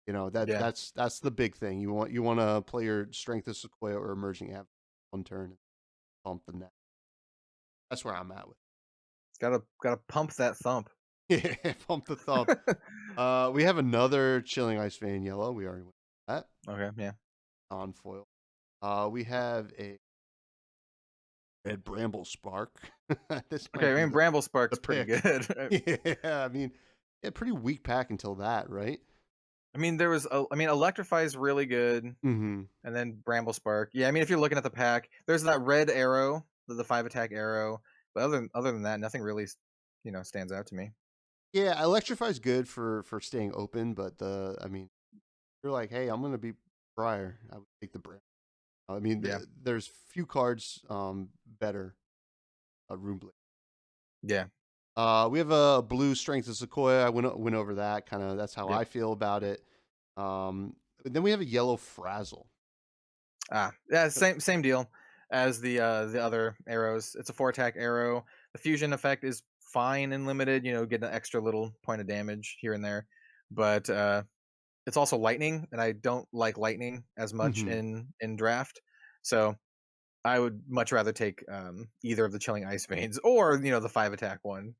You know
yeah.
that's the big thing. You want to play your Strength of Sequoia or Emerging Avalanche one turn and thump the net. That's where I'm at with.
Gotta pump that thump.
Yeah, pump the thump. We have another Chilling Ice Vein yellow. We already went with that
Okay, yeah.
on foil. We have a red Bramble Spark. This
Okay,
might
I
be
mean,
the
Bramble
the
Spark's pretty
pick.
good.
Yeah, I mean, yeah, pretty weak pack until that, right?
I mean, Electrify is really good,
Mm-hmm.
and then Bramble Spark. Yeah, I mean, if you're looking at the pack, there's that red arrow, the 5 attack arrow. But other than that, nothing really, stands out to me.
Yeah, Electrify's good for staying open, but I mean, you're like, hey, I'm gonna be Briar. I would take the Bramble. I mean,
Yeah,
there's few cards better. Rune Blade.
yeah,
We have a blue Strength of Sequoia. I went over that. Kind of that's how
yep.
I feel about it. Then we have a yellow Frazzle.
Yeah, same deal as the other arrows. It's a 4 attack arrow. The fusion effect is fine and limited. Get an extra little point of damage here and there, but it's also lightning, and I don't like lightning as much
Mm-hmm.
in draft. So I would much rather take either of the Chilling Ice Veins or the 5 attack one.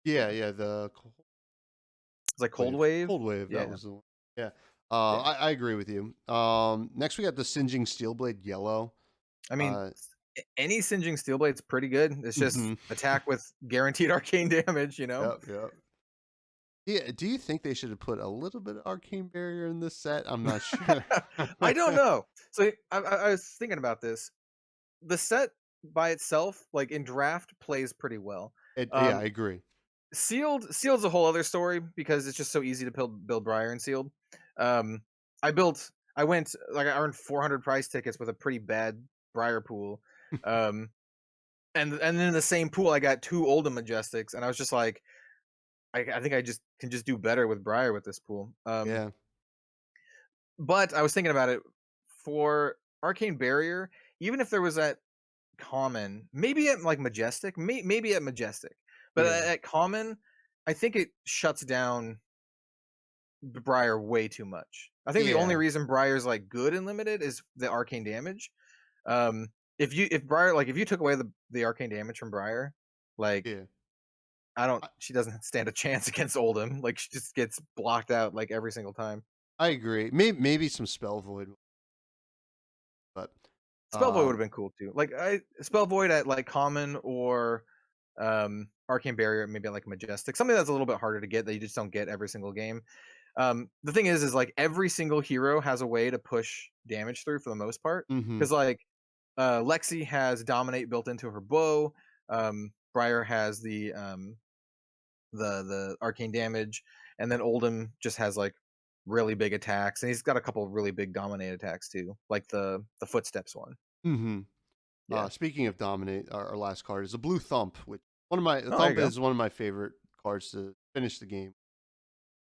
Yeah, yeah. The
It's like Cold Wave.
Cold Wave. That
Yeah,
was the one. Yeah.
yeah.
I agree with you. Next we got the Singeing Steelblade Yellow.
I mean,
Uh,
any Singeing Steel Blade's pretty good. It's just
mm-hmm.
attack with guaranteed arcane damage.
Yep, yep. Yeah, do you think they should have put a little bit of Arcane Barrier in this set? I'm not sure.
I don't know. So I was thinking about this. The set by itself, like in draft, plays pretty well.
Yeah,
Um,
I agree.
Sealed's a whole other story because it's just so easy to build Briar and Sealed. Um, I went like I earned 400 prize tickets with a pretty bad Briar pool. Um, and then in the same pool I got 2 Oldham Majestics, and I was just like, I think I just can just do better with Briar with this pool.
Yeah,
But I was thinking about it for Arcane Barrier, even if there was that common, maybe at like Majestic, maybe at Majestic, but
yeah,
at common, I think it shuts down Briar way too much. I think the only
yeah,
reason Briar's like good and limited is the arcane damage. If Briar, like if you took away the arcane damage from Briar, like
yeah.
she doesn't stand a chance against Oldham. Like she just gets blocked out like every single time.
I agree. Maybe some Spell Void, but
Spell Void would
um,
have been cool too. Like Spell Void at like common or Arcane Barrier, maybe at like Majestic, something that's a little bit harder to get that you just don't get every single game. The thing is like every single hero has a way to push damage through for the most part.
mm-hmm,
Because like Lexi has Dominate built into her bow. Briar has the arcane damage, and then Oldham just has like really big attacks, and he's got a couple really big Dominate attacks too, like the Footsteps one.
mm-hmm.
Yeah.
Speaking of Dominate, our last card is a Blue Thump, which
Oh, there you
Thump
go.
is one of my favorite cards to finish the game.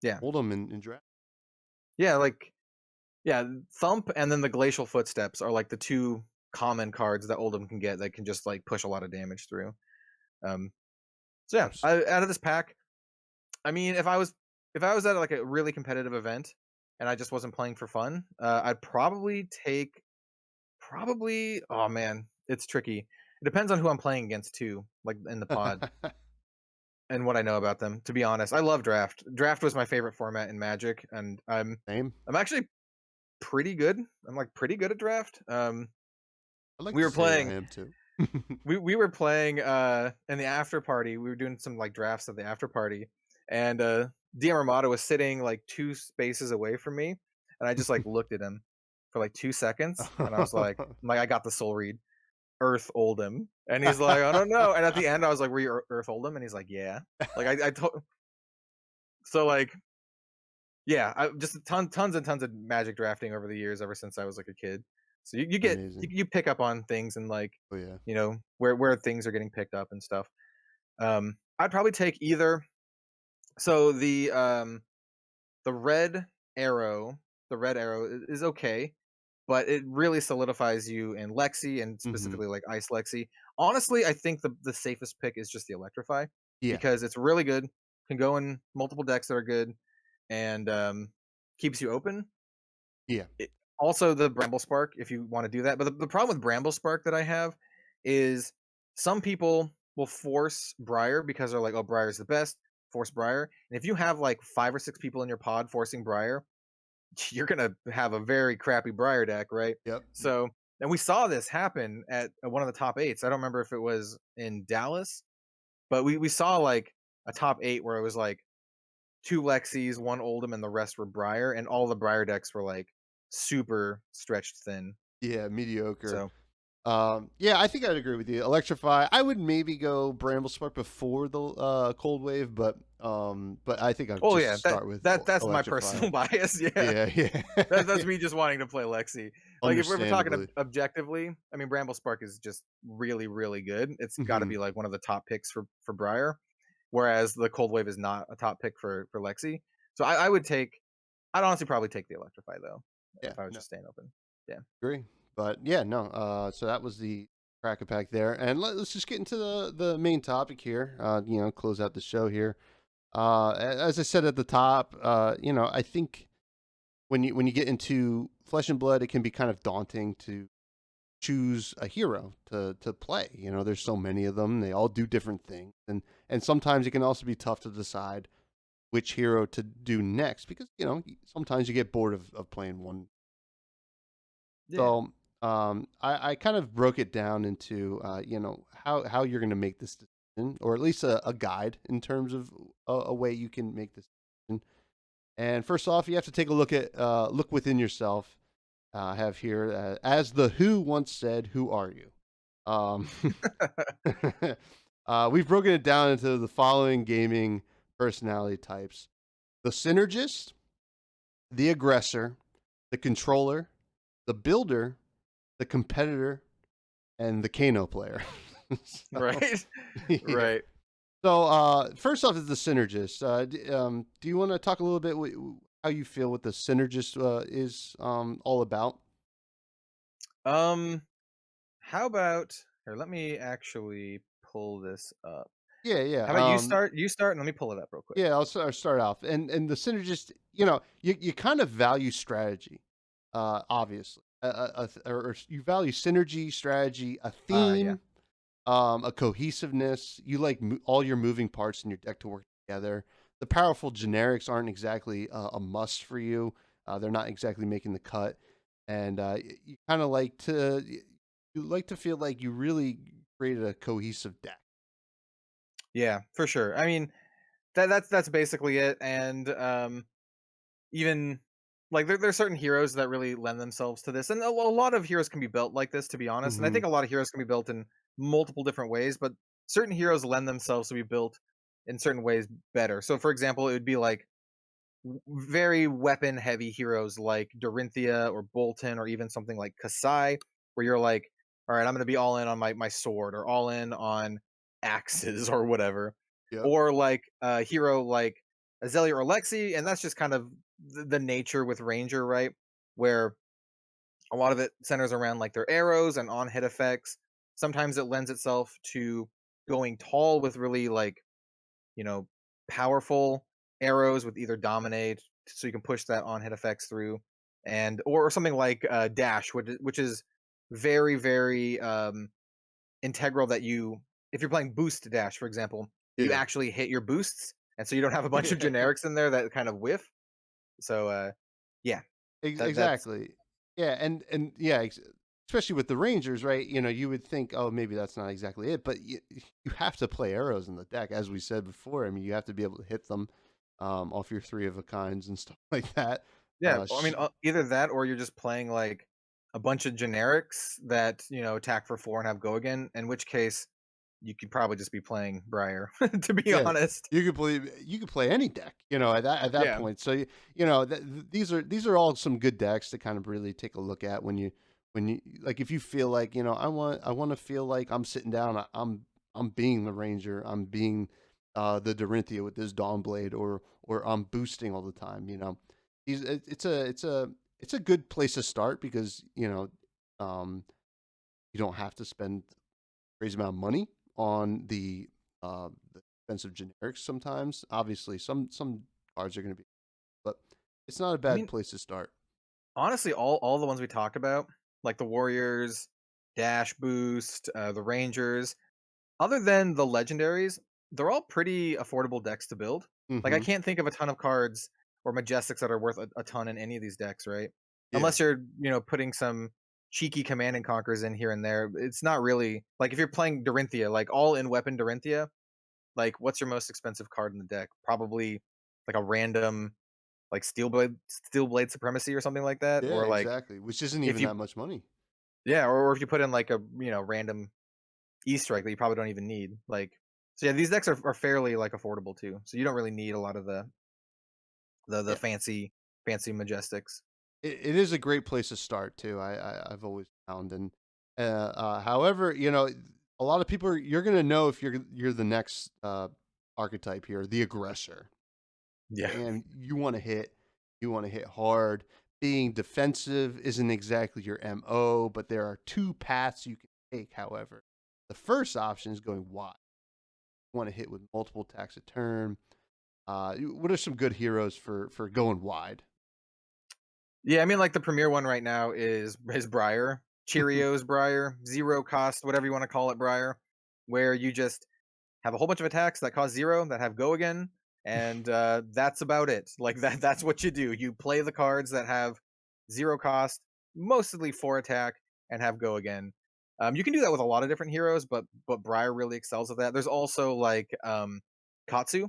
Yeah.
Hold them in draft.
Yeah, like yeah, Thump and then the Glacial Footsteps are like the 2 common cards that Oldham can get that can just like push a lot of damage through. Um, so yeah, out of this pack, I mean, if I was at like a really competitive event and I just wasn't playing for fun, I'd probably take oh man, it's tricky. It depends on who I'm playing against too, like in the pod and what I know about them. To be honest, I love draft. Draft was my favorite format in Magic, and
Same.
I'm actually pretty good. I'm like pretty good at draft.
I'd like
We
to
were
say I
playing
am too.
we were playing in the after party. We were doing some like drafts at the after party, and DM Armada was sitting like 2 spaces away from me, and I just like looked at him for like 2 seconds, and I was like, I got the soul read, Earth Oldham, and he's like, I don't know. And at the end, I was like, were you Earth Oldham? And he's like, yeah. Like I told. So like, yeah, I just tons and tons of Magic drafting over the years, ever since I was like a kid. So you get
Amazing.
you pick up on things, and like
Oh yeah.
where things are getting picked up and stuff. I'd probably take either. So the red arrow is okay, but it really solidifies you in Lexi, and
Mm-hmm.
specifically like Ice Lexi. Honestly, I think the safest pick is just the Electrify,
Yeah.
because it's really good, can go in multiple decks that are good, and keeps you open.
Yeah.
Also, the Bramble Spark, if you want to do that. But the problem with Bramble Spark that I have is some people will force Briar because they're like, oh, Briar's the best. force Briar. And if you have like 5 or 6 people in your pod forcing Briar, you're gonna have a very crappy Briar deck, right?
Yep.
So, and we saw this happen at one of the top eights. I don't remember if it was in Dallas, but we saw like a top 8 where it was like 2 Lexis, 1 Oldhim, and the rest were Briar, and all the Briar decks were like super stretched thin.
Yeah, mediocre.
So,
Yeah, I think I'd agree with you. Electrify. I would maybe go Bramble Spark before the Cold Wave, but I think I'd
oh
just
yeah,
start with
that's my
Electrify.
personal bias. Yeah,
Yeah, yeah.
that's me just wanting to play Lexi. Like if we're talking
Understandably.
objectively, I mean Bramble Spark is just really really good. It's got to
Mhm.
be like one of the top picks for Briar, whereas the Cold Wave is not a top pick for Lexi. So I would take. I'd honestly probably take the Electrify though
Yeah,
if I was
no,
just staying open. Yeah.
agree. But yeah, no. So that was the crack a pack there, and let's just get into the main topic here. Close out the show here. As I said at the top, I think when you get into Flesh and Blood, it can be kind of daunting to choose a hero to play. There's so many of them; they all do different things, and sometimes it can also be tough to decide which hero to do next because sometimes you get bored of playing one.
Yeah.
So I kind of broke it down into how you're going to make this decision, or at least a guide in terms of a way you can make this decision. And first off, you have to take a look within yourself. I have here, as the Who once said, "Who are you?" Um, we've broken it down into the following gaming personality types: the synergist, the aggressor, the controller, the builder, the competitor, and the Kano player. So,
Right.
yeah.
Right.
So first off is the synergist. Do you want to talk a little bit how you feel what the synergist is all about?
Um. How about here? Let me actually pull this up.
Yeah, yeah.
How about you start? You start, and let me pull it up real quick.
Yeah, I'll start off. And the synergist, you kind of value strategy, obviously. Or you value synergy, strategy, a
Yeah.
theme, a cohesiveness. You like all your moving parts in your deck to work together. The powerful generics aren't exactly a must for you. They're not exactly making the cut, and you kind of you like to feel like you really created a cohesive deck.
Yeah, for sure. I mean, that's basically it. And even like there's certain heroes that really lend themselves to this, and a lot of heroes can be built like this, to be honest. And I
Hmm.
think a lot of heroes can be built in multiple different ways, but certain heroes lend themselves to be built in certain ways better. So, for example, it would be like very weapon heavy heroes like Dorinthia or Bolton or even something like Kasai, where you're like, all right, I'm going to be all in on my sword or all in on axes or whatever.
Yep.
Or like a hero like Azalea or Lexi, and that's just kind of the nature with Ranger, right? Where a lot of it centers around like their arrows and on hit effects. Sometimes it lends itself to going tall with really like you know, powerful arrows with either dominate, so you can push that on hit effects through, and or something like dash, which is very very integral. That you, if you're playing boost dash, for example, you
Yeah.
actually hit your boosts, and so you don't have a bunch of
Yeah.
generics in there that kind of whiff. So yeah, that's
Exactly. Yeah, and yeah, especially with the Rangers, right? You would think, oh, maybe that's not exactly it, but you have to play arrows in the deck, as we said before. I mean, you have to be able to hit them off your three of a kinds and stuff like that.
yeah. I
Sh-
mean, either that or you're just playing like a bunch of generics that attack for 4 and have go again. In which case, you could probably just be playing Briar, to be
yeah,
honest.
you could play any deck, at that
Yeah.
point. So these are all some good decks to kind of really take a look at when you like if you feel like I want to feel like I'm sitting down, I'm being the Ranger, I'm being the Dorinthia with this Dawnblade, or I'm boosting all the time. It's a good place to start because you don't have to spend crazy amount of money on the expensive generics. Sometimes, obviously, some cards are going to be, but it's not a
I
bad
mean,
place to start.
honestly, all the ones we talked about, like the Warriors, Dash Boost, the Rangers, other than the legendaries, they're all pretty affordable decks to build. Like I
Mm-hmm.
can't think of a ton of cards or majestics that are worth a ton in any of these decks, right?
Yeah.
Unless you're, putting some cheeky command and conquers in here and there. It's not really like if you're playing Dorinthia, like all in weapon Dorinthia, like what's your most expensive card in the deck? Probably like a random like steel blade supremacy or something like that.
Yeah,
Or like
exactly. Which isn't
if
even
you
that much money.
yeah, or if you put in like a random E-strike that you probably don't even need. Like so yeah, these decks are fairly like affordable too. So you don't really need a lot of the
Yeah.
fancy majestics.
It is a great place to start too. I've always found, and however, a lot of people you're gonna know if you're the next archetype here, the aggressor,
Yeah.
and you want to hit hard. Being defensive isn't exactly your MO, but there are two paths you can take. However, the first option is going wide. You want to hit with multiple attacks a turn. What are some good heroes for going wide?
Yeah, I mean like the premier one right now is Briar. Cheerios Briar, zero cost, whatever you want to call it, Briar, where you just have a whole bunch of attacks that cost zero that have go again, and that's about it. Like that's what you do. You play the cards that have zero cost, mostly 4 attack, and have go again. You can do that with a lot of different heroes, but Briar really excels at that. There's also like Katsu,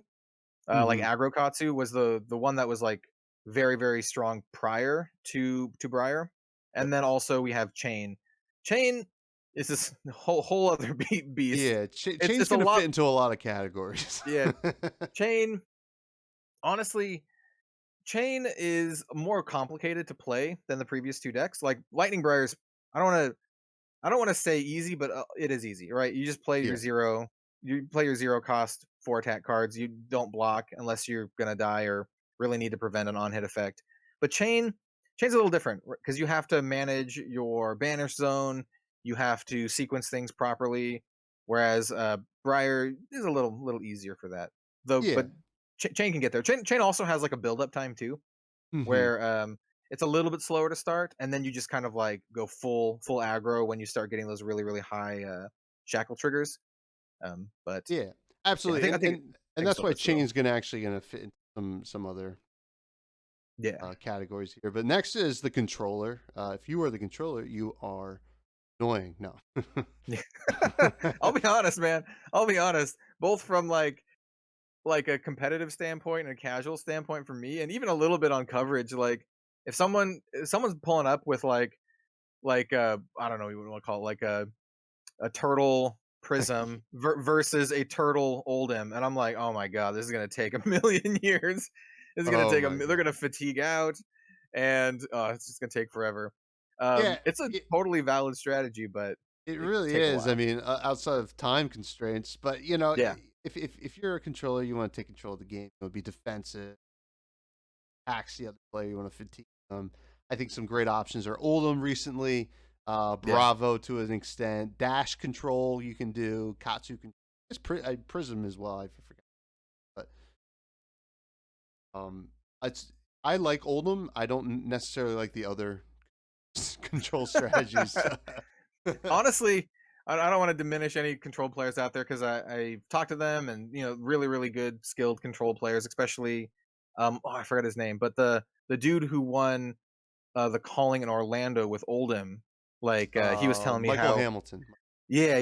like
Hmm.
aggro Katsu was the one that was like very very strong prior to Briar,
Yep.
and then also we have Chain. Chain is this whole other beast.
Yeah,
It's
chain's
a
gonna fit
lot.
into a lot of categories.
Yeah, Chain, honestly, Chain is more complicated to play than the previous two decks. Like Lightning Briar's, I don't want to I don't want to say easy, but it is easy, right? You just play
Yeah,
your zero cost 4 attack cards. You don't block unless you're gonna die or really need to prevent an on hit effect. But Chain's a little different because you have to manage your banish zone. You have to sequence things properly, whereas Briar is a little easier for that. Though,
yeah.
but Chain can get there. Chain also has like a build up time too,
Hmm.
where it's a little bit slower to start, and then you just kind of like go full aggro when you start getting those really really high shackle triggers. But
Yeah,
yeah, I
absolutely,
think I
and
think
and
I
and
can
that's
still
why
fits the bill.
chain's gonna actually gonna fit into some other
Yeah.
categories here. But next is the controller. If you are the controller, you are annoying. No.
Yeah. I'll be honest, man. I'll be honest. Both from like a competitive standpoint and a casual standpoint for me, and even a little bit on coverage. Like if someone's pulling up with like I don't know what you want to call it, like a turtle prism versus a turtle oldhim, and I'm like, oh my god, this is gonna take a million years. This is gonna
Oh
take
my
they're
god.
gonna fatigue out, and it's just gonna take forever.
Yeah,
It's a totally valid strategy, but
it
it could
really
take a
is. I
while.
mean, outside of time constraints, but
Yeah,
if you're a controller, you want to take control of the game. You want to be defensive, tax the other player. You want to fatigue them. I think some great options are Oldham recently,
yeah.
Bravo to an extent, Dash control you can do, Katsu can, it's Prism as well. I forgot, but um, it's I like Oldham. I don't necessarily like the other control strategies.
Honestly, I don't want to diminish any control players out there because I talked to them, and really really good skilled control players, especially I forgot his name, but the dude who won the calling in Orlando with Oldham. Like he was telling me
Michael
how
Hamilton.
yeah,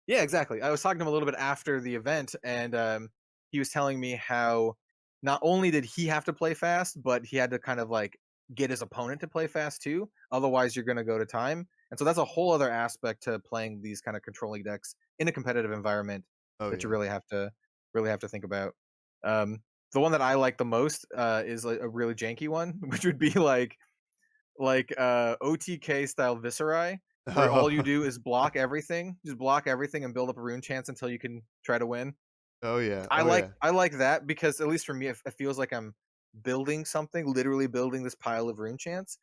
yeah, exactly. I was talking to him a little bit after the event, and he was telling me how not only did he have to play fast, but he had to kind of like get his opponent to play fast too. Otherwise, you're going to go to time. And so that's a whole other aspect to playing these kind of controlling decks in a competitive environment
Oh
that you
yeah.
really have to think about. Um, the one that I like the most is like a really janky one, which would be like OTK style Viscerai, where all you do is block everything, just block everything and build up a rune chance until you can try to win.
Oh yeah.
I
Oh
like
yeah.
I like that because at least for me, it feels like I'm building something, literally building this pile of rune chance,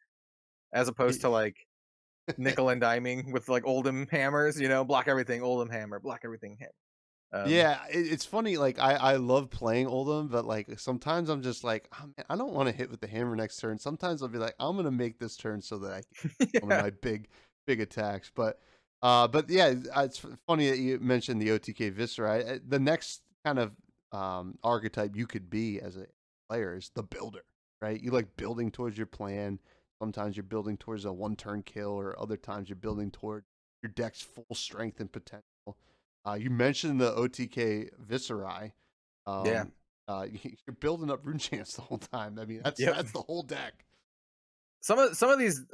as opposed to like nickel and diming with like Oldham hammers. Block everything, Oldham hammer, block everything hammer.
Yeah, it's funny. Like I love playing Oldham, but like sometimes I'm just like, oh, man, I don't want to hit with the hammer next turn. Sometimes I'll be like, I'm gonna make this turn so that I can get one of
Yeah,
my big attacks. But But yeah, it's funny that you mentioned the OTK Viscera. The next kind of archetype you could be as a player is the builder, right? You like building towards your plan. Sometimes you're building towards a one-turn kill, or other times you're building toward your deck's full strength and potential. You mentioned the OTK Viscera.
Yeah.
Um, you're building up rune chance the whole time. I mean, that's
Yep.
that's the whole deck.
Some of these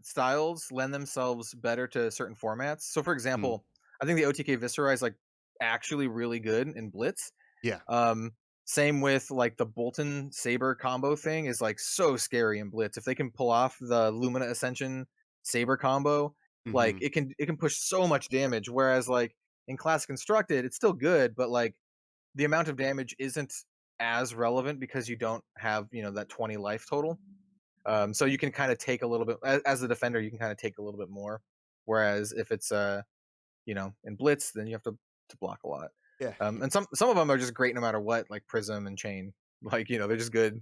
styles lend themselves better to certain formats. So, for example, I think the OTK Viscera is like actually really good in Blitz.
Yeah.
Um, Same with like the Bolton Saber combo thing is like so scary in Blitz. If they can pull off the Lumina Ascension Saber combo, like
Mm-hmm.
it can push so much damage. Whereas like in Classic Constructed, it's still good, but like the amount of damage isn't as relevant because you don't have that 20 life total. So you can kind of take a little bit as a defender. You can kind of take a little bit more. Whereas if it's in Blitz, then you have to block a lot.
Yeah.
And some of them are just great no matter what, like Prism and Chain. Like they're just good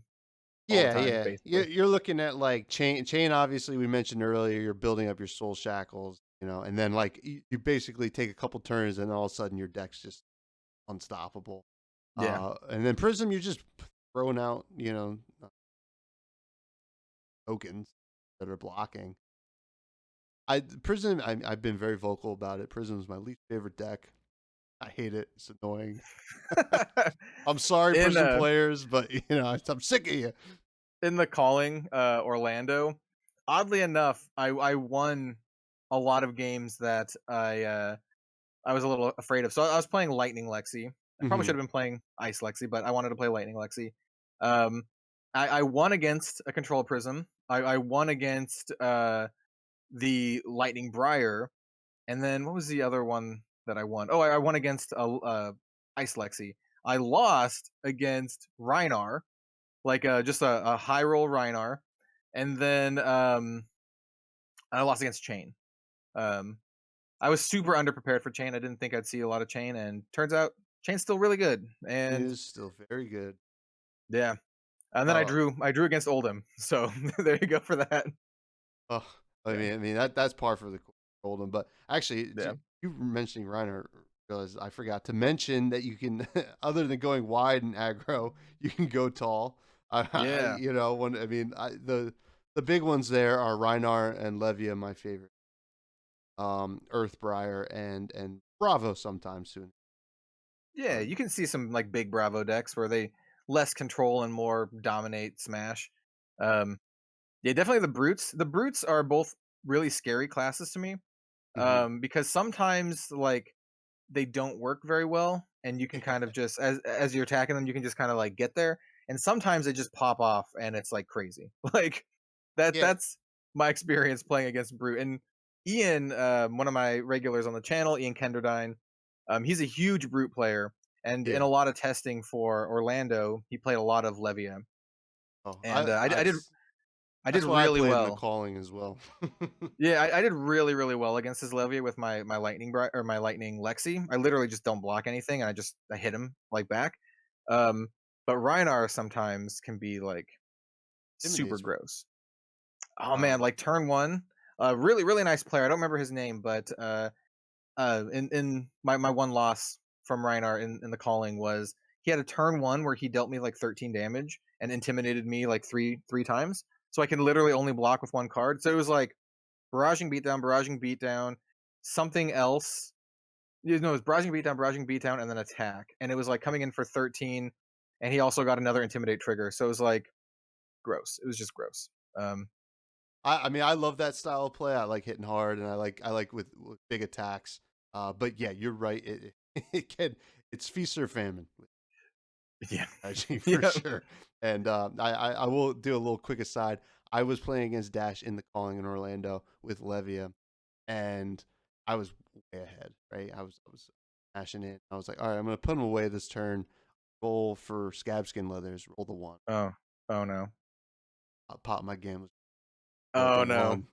all the
Yeah,
time,
yeah.
basically.
You're looking at like chain. Obviously, we mentioned earlier. You're building up your soul shackles, and then like you basically take a couple turns, and all of a sudden your deck's just unstoppable.
Yeah,
And then prism, you're just throwing out, tokens that are blocking. I've been very vocal about it. Prism is my least favorite deck. I hate it. It's annoying. I'm sorry,
in
Prism players, but I'm sick of you.
in the calling Orlando, oddly enough, I won a lot of games that I was a little afraid of. So I was playing Lightning Lexi. I probably
Hmm.
should have been playing Ice Lexi, but I wanted to play Lightning Lexi. Um, I won against a Control Prism. I won against the Lightning Briar, and then what was the other one that I won? Oh, I won against Ice Lexi. I lost against Rhinar, like just a high roll Rhinar, and then I lost against Chain. Um, I was super underprepared for Chain. I didn't think I'd see a lot of Chain, and turns out Chain's still really good.
It
And
is still very good.
yeah, and then I
Uh,
drew against Oldhim, so there you go for that.
Oh,
Yeah,
I mean that's par for the golden. But actually,
yeah,
you were mentioning Reiner, because I forgot to mention that you can, other than going wide and aggro, you can go tall.
yeah,
The big ones there are Reinar and Levia, my favorite. Earthbriar and Bravo sometimes soon.
yeah. You can see some like big Bravo decks where they less control and more dominate smash. Um, yeah, definitely the brutes. The brutes are both really scary classes to me.
Mm-hmm.
Because sometimes like they don't work very well, and you can kind of just as you're attacking them, you can just kind of like get there, and sometimes they just pop off, and it's like crazy. Like
Yeah,
that's my experience playing against brute. And Ian, one of my regulars on the channel, Ian Kenderdine, he's a huge brute player, and in
yeah.
a lot of testing for Orlando, he played a lot of Levia,
Oh,
and I did
that's why I
really
played in the
well.
calling as well.
Yeah, I did really, really well against his Levia with my or my lightning Lexi. I literally just don't block anything, and I hit him like back. Um, but Rhinar sometimes can be like super
Intimidates me.
gross. Oh man,
Um,
like turn one, really, really nice player. I don't remember his name, but in my one loss from Rhinar in the calling was he had a turn one where he dealt me like 13 damage and intimidated me like three times. So I can literally only block with one card. So it was like barraging beatdown, something else. You know, it was barraging beatdown, and then attack. And it was like coming in for 13, and he also got another intimidate trigger. So it was like gross. It was just gross. Um,
I mean, I love that style of play. I like hitting hard, and I like with big attacks. But yeah, you're right. It's feast or famine with
yeah,
strategy for
yeah.
sure. And I will do a little quick aside. I was playing against Dash in the calling in Orlando with Levia, and I was way ahead. Right, I was mashing it. I was like, all right, I'm gonna put him away this turn. Roll for Scabskin Leathers. Roll the one.
Oh, oh no,
Pop my gambler's. Roll the
oh no,
one.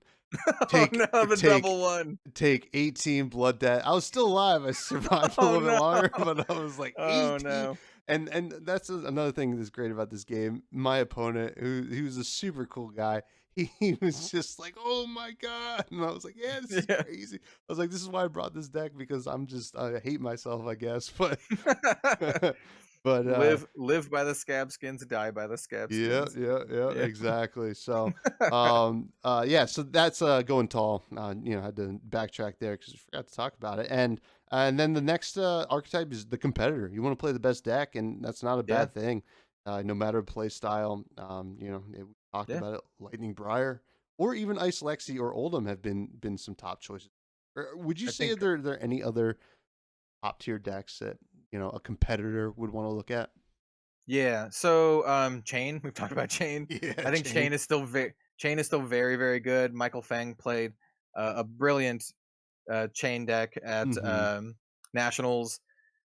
oh
Take
no, the
take
double one.
take 18 blood debt. I was still alive. I survived a
Oh
little bit
no,
longer, but I was like
oh
18.
no.
And that's another thing that's great about this game. My opponent, who he was a super cool guy, he was just like, "Oh my god!" And I was like, "Yeah, this is
Yeah.
crazy." I was like, "This is why I brought this deck because I hate myself, I guess." But but
Live by the scab skins, die by the scab
yeah,
skins.
yeah, yeah,
Yeah.
exactly. So, yeah, so that's going tall. Had to backtrack there because I forgot to talk about it. And then the next archetype is the competitor. You want to play the best deck, and that's not a
Yeah.
bad thing, no matter play style. We talked
Yeah.
about it. Lightning Briar, or even Ice Lexi or Oldham have been some top choices. Or would you
I
say
think
there any other top tier decks that a competitor would want to look at?
yeah. So Chain, we've talked about Chain.
Yeah,
I think
Chain.
Chain is still very, very good. Michael Fang played a brilliant Chain deck at
Mm-hmm.
Nationals.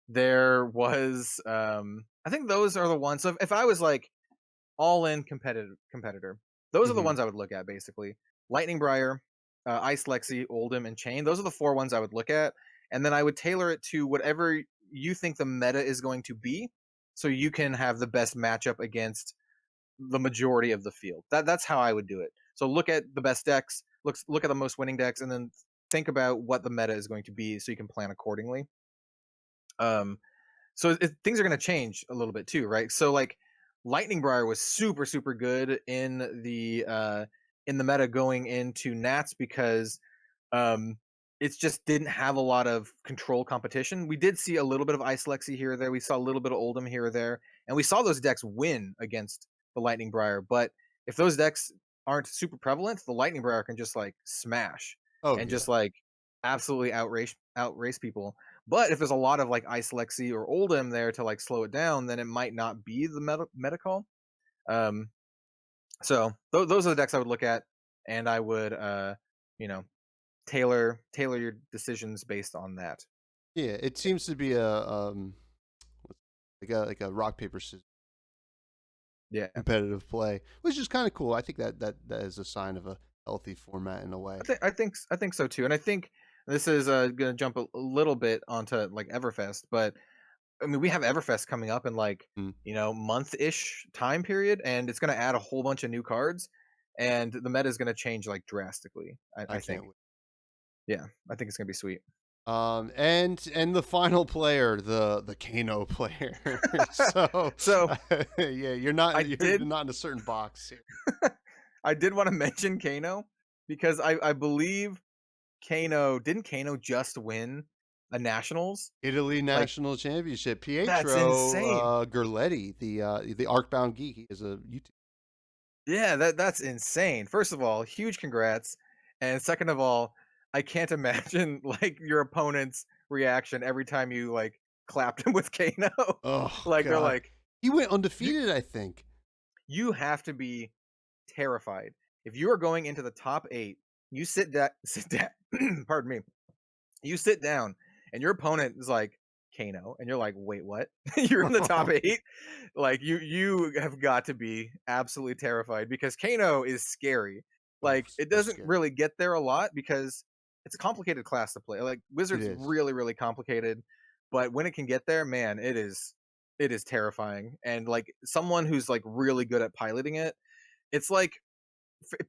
There was I think those are the ones. So if I was like all in competitor, those are the
Mm-hmm.
ones I would look at basically. Lightning Briar, Ice Lexi, Oldham, and Chain. Those are the four ones I would look at, and then I would tailor it to whatever you think the meta is going to be, so you can have the best matchup against the majority of the field. That's how I would do it. So look at the best decks, look at the most winning decks, and then think about what the meta is going to be, so you can plan accordingly. Um, so things are going to change a little bit too, right? So like Lightning Briar was super super good in the meta going into Nats because um it just didn't have a lot of control competition. We did see a little bit of Ice Lexi here or there. We saw a little bit of Oldham here or there, and we saw those decks win against the Lightning Briar. But if those decks aren't super prevalent, the Lightning Briar can just like smash
Oh
and
yeah.
just like absolutely outrace people. But if there's a lot of like Ice Lexi or Oldham there to like slow it down, then it might not be the meta call. Um, so those are the decks I would look at, and I would you know tailor your decisions based on that.
Yeah, it seems to be a like a rock paper scissors
Yeah,
competitive play, which is kind of cool. I think that is a sign of a healthy format in a way.
I think so too, and I think this is gonna jump a little bit onto like Everfest, but I mean we have Everfest coming up in like
Mm,
month ish time period, and it's gonna add a whole bunch of new cards, and the meta is gonna change like drastically.
I
I think.
can't wait.
Yeah, I think it's gonna be sweet.
And the final player, the Kano player. So
So
yeah,
I
you're
did
not in a certain box here.
I did want to mention Kano because I believe Kano just win a nationals?
Italy
Like
National Championship.
that's
Pietro
insane.
Gerletti, the Arcbound geek, he is a YouTube.
Yeah, that's insane. First of all, huge congrats. And second of all, I can't imagine like your opponent's reaction every time you like clapped him with Kano.
Oh
Like they're
god,
like,
he went
you
undefeated, I think.
you have to be terrified. If you are going into the top 8, you sit down, pardon me. You sit down and your opponent is like Kano, and you're like, wait, what? You're in the top 8? Like you have got to be absolutely terrified because Kano is scary.
Oh,
Like it
so
doesn't
scary.
really get there a lot because it's a complicated class to play. Like
It
Wizard's
is.
really, really complicated, but when it can get there, man, it is terrifying. And like someone who's like really good at piloting it, it's like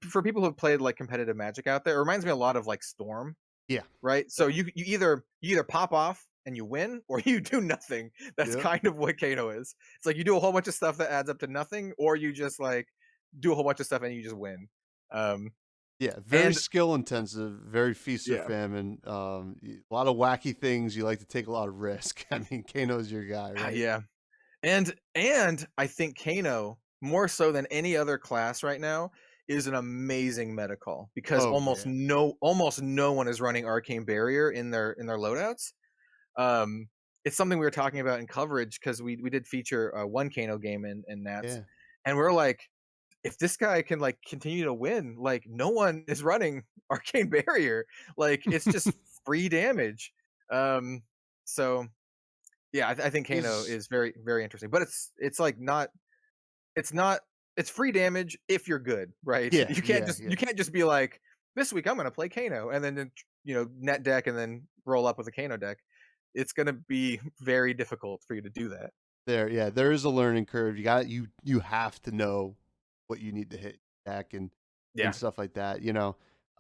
for people who've played like competitive Magic out there, it reminds me a lot of like Storm,
Yeah.
right? So
Yep.
you either pop off and you win, or you do nothing. That's
Yep.
kind of what Kano is. It's like you do a whole bunch of stuff that adds up to nothing, or you just like do a whole bunch of stuff and you just win. Um,
Yeah, very
and
skill intensive, very feast or
yeah,
famine. A lot of wacky things. You like to take a lot of risk. I mean, Kano's your guy, right?
yeah, and I think Kano more so than any other class right now is an amazing meta call because
Oh
almost
yeah,
no one is running Arcane Barrier in their loadouts. Um, it's something we were talking about in coverage because we did feature one Kano game in Nats,
yeah.
and we're like, if this guy can like continue to win, like no one is running Arcane Barrier. Like it's just free damage. Um, so yeah, I think Kano
Is
is very very interesting, but it's not it's free damage if you're good, right?
yeah,
You can't
yeah,
just
yeah.
you can't just be like, this week I'm gonna play Kano and then net deck and then roll up with a Kano deck. It's gonna be very difficult for you to do that.
Yeah, there is a learning curve. You have to know what you need to hit back, and
Yeah.
and stuff like that.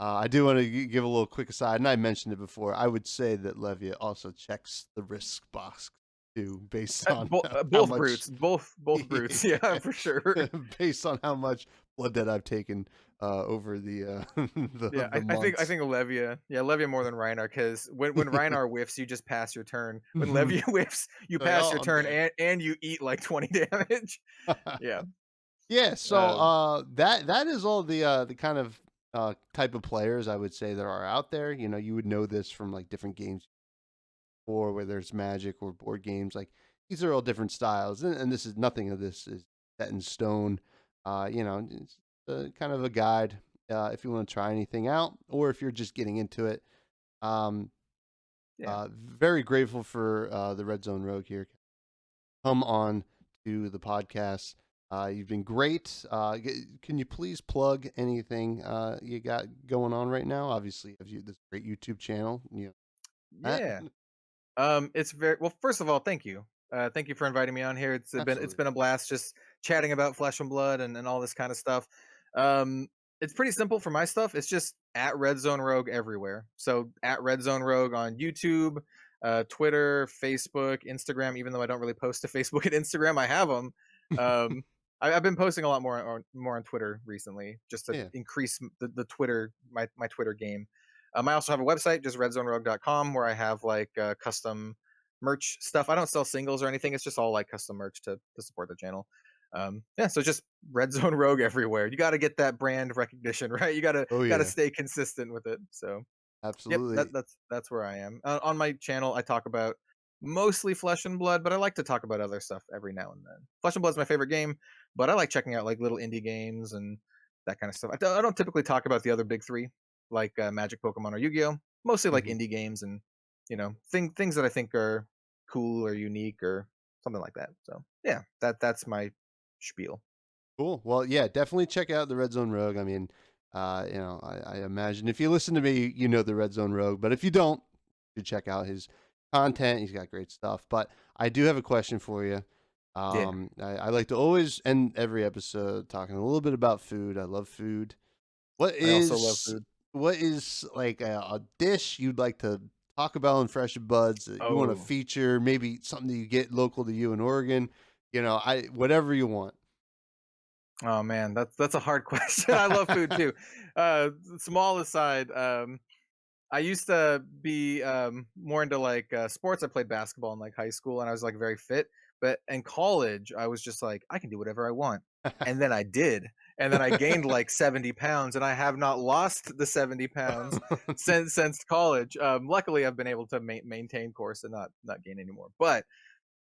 I do want to give a little quick aside, and I mentioned it before. I would say that Levia also checks the risk box too, based on how
Both
much
brutes, both brutes. Yeah, for sure.
based on how much blood that I've taken over the
Yeah,
the
I
months.
think Levia more than Reinar, because when Reinar whiffs, you just pass your turn. When
Mhm.
Levia whiffs, you
Like,
pass
oh,
your
I'm
turn
dead.
and you eat like 20 damage. Yeah.
Yeah, so
Uh,
that is all the kind of type of players I would say that are out there. You would know this from like different games, or whether it's Magic or board games. Like these are all different styles, and this is nothing of this is set in stone. It's kind of a guide if you want to try anything out, or if you're just getting into it. Um,
yeah.
Very grateful for the Red Zone Rogue here. Come on to the podcast. You've been great. Can you please plug anything you got going on right now? Obviously, have you this great YouTube channel? That
Yeah. It's very well. First of all, thank you. Thank you for inviting me on here. It's
absolutely.
been a blast just chatting about Flesh and Blood and all this kind of stuff. Um, it's pretty simple for my stuff. It's just at Red Zone Rogue everywhere. So at Red Zone Rogue on YouTube, Twitter, Facebook, Instagram. Even though I don't really post to Facebook and Instagram, I have them. Um, I've been posting a lot more on Twitter recently, just to
Yeah.
increase the Twitter my Twitter game. I also have a website, just redzonerogue.com, where I have like custom merch stuff. I don't sell singles or anything. It's just all like custom merch to support the channel. Yeah, so just Red Zone Rogue everywhere. You got to get that brand recognition, right? You
Oh
got to
yeah.
stay consistent with it. So yep,
Absolutely.
that's where I am. On my channel, I talk about mostly Flesh and Blood, but I like to talk about other stuff every now and then. Flesh and Blood's my favorite game, but I like checking out like little indie games and that kind of stuff. I don't typically talk about the other big three, like Magic, Pokemon, or Yu-Gi-Oh. Mostly like
Mhm.
indie games and things that I think are cool or unique or something like that. So yeah, that's my spiel.
Cool. Well, yeah, definitely check out the Red Zone Rogue. I mean, I imagine if you listen to me, you know the Red Zone Rogue, but if you don't, you should check out his content. He's got great stuff. But I do have a question for you.
Yeah,
I like to always end every episode talking a little bit about food. I love food. What
I also love
is
food.
what is like a dish you'd like to talk about on Fresh Buds that you want to
Oh,
feature? Maybe something that you get local to you in Oregon. I whatever you want.
oh man, that's a hard question. I love food too. Small aside, I used to be more into like sports. I played basketball in like high school, and I was like very fit. But in college, I was just like, I can do whatever I want, and then I did, and then I gained like 70 pounds, and I have not lost the 70 pounds since college. Luckily, I've been able to maintain course and not gain anymore. But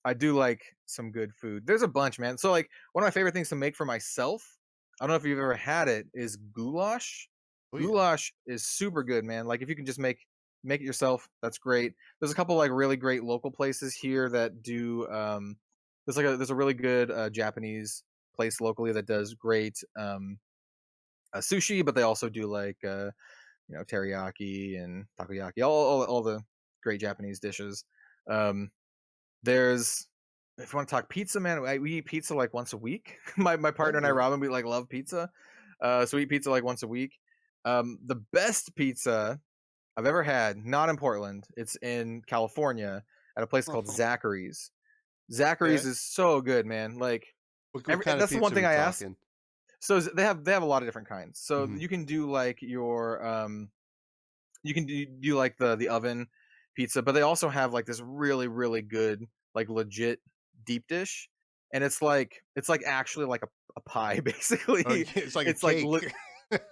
I do like some good food. There's a bunch, man. So like one of my favorite things to make for myself, I don't know if you've ever had it, is goulash.
Oh yeah.
Goulash is super good, man. Like if you can just make it yourself, that's great. There's a couple like really great local places here that do there's a really good Japanese place locally that does great sushi, but they also do like teriyaki and takoyaki, all the great Japanese dishes. Um there's if you want to talk pizza, man, we eat pizza like once a week. My partner and I,
Okay.
Robin, we like love pizza. So we eat pizza like once a week. The best pizza I've ever had, not in Portland, it's in California at a place called
Oh,
Zachary's. Zachary's
okay.
is so good, man. Like
What kind of
that's the one
pizza are
thing
we
I asked.
talking?
So they have a lot of different kinds. So
Mhm.
you can do like your you can do like the oven pizza, but they also have like this really good like legit deep dish, and it's like actually like a pie
Oh,
basically.
yeah, it's like a
It's like
cake.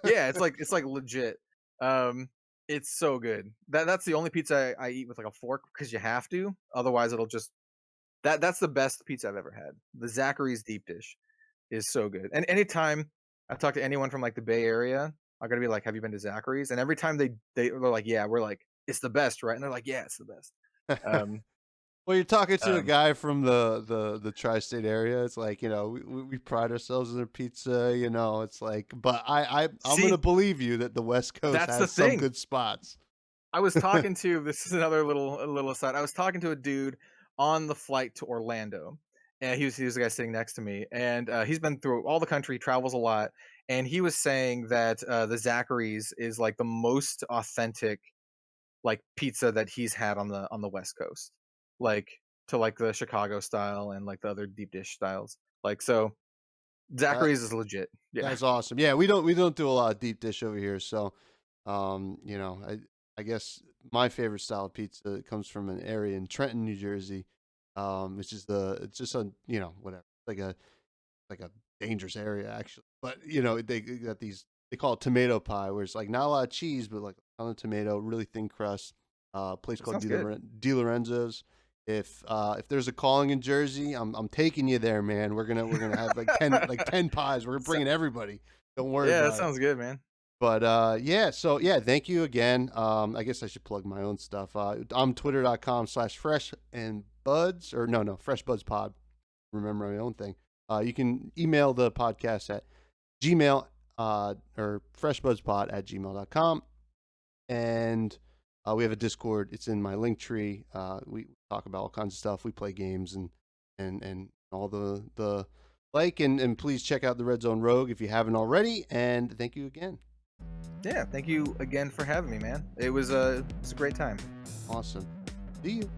yeah, it's like legit. Um, it's so good. That's the only pizza I eat with like a fork because you have to, otherwise it'll just that's the best pizza I've ever had. The Zachary's deep dish is so good. And anytime I talk to anyone from like the Bay Area, I'm gonna be like, "Have you been to Zachary's?" And every time they're like, "Yeah," we're like, "It's the best, right?" And they're like, "Yeah, it's the best." Um,
Well, you're talking to a
um,
guy from the tri-state area. It's like, we pride ourselves in our pizza, it's like, but I'm going to
see,
believe you that the West Coast
that's the
has some
thing.
good spots.
I was talking to this is another little aside. I was talking to a dude on the flight to Orlando, and he was the guy sitting next to me, and he's been through all the country, travels a lot, and he was saying that the Zachary's is like the most authentic like pizza that he's had on the West Coast, like to like the Chicago style and like the other deep dish styles. Like so,
That
Zachary's is legit. Yeah,
that's awesome. Yeah, we don't do a lot of deep dish over here, so I guess my favorite style of pizza comes from an area in Trenton, New Jersey, which is it's just a whatever like a dangerous area actually. But they got these, they call it tomato pie, where it's like not a lot of cheese, but like a ton of tomato, really thin crust. A place
that
called
sounds good.
Di Lorenzo's. If there's a calling in Jersey, I'm taking you there, man. We're gonna have like 10 pies. We're
So-
bringing everybody. Don't worry
yeah, that
about it.
sounds good, man.
But yeah, so yeah, thank you again. I guess I should plug my own stuff. I'm twitter.com/fresh and buds, or no, fresh buds pod. Remember my own thing. You can email the podcast at gmail or freshbuzzpod@gmail.com. And we have a Discord. It's in my link tree. We talk about all kinds of stuff. We play games and all the like. And please check out the Red Zone Rogue if you haven't already. And thank you again.
Yeah, thank you again for having me, man. It was a great time.
Awesome. See you.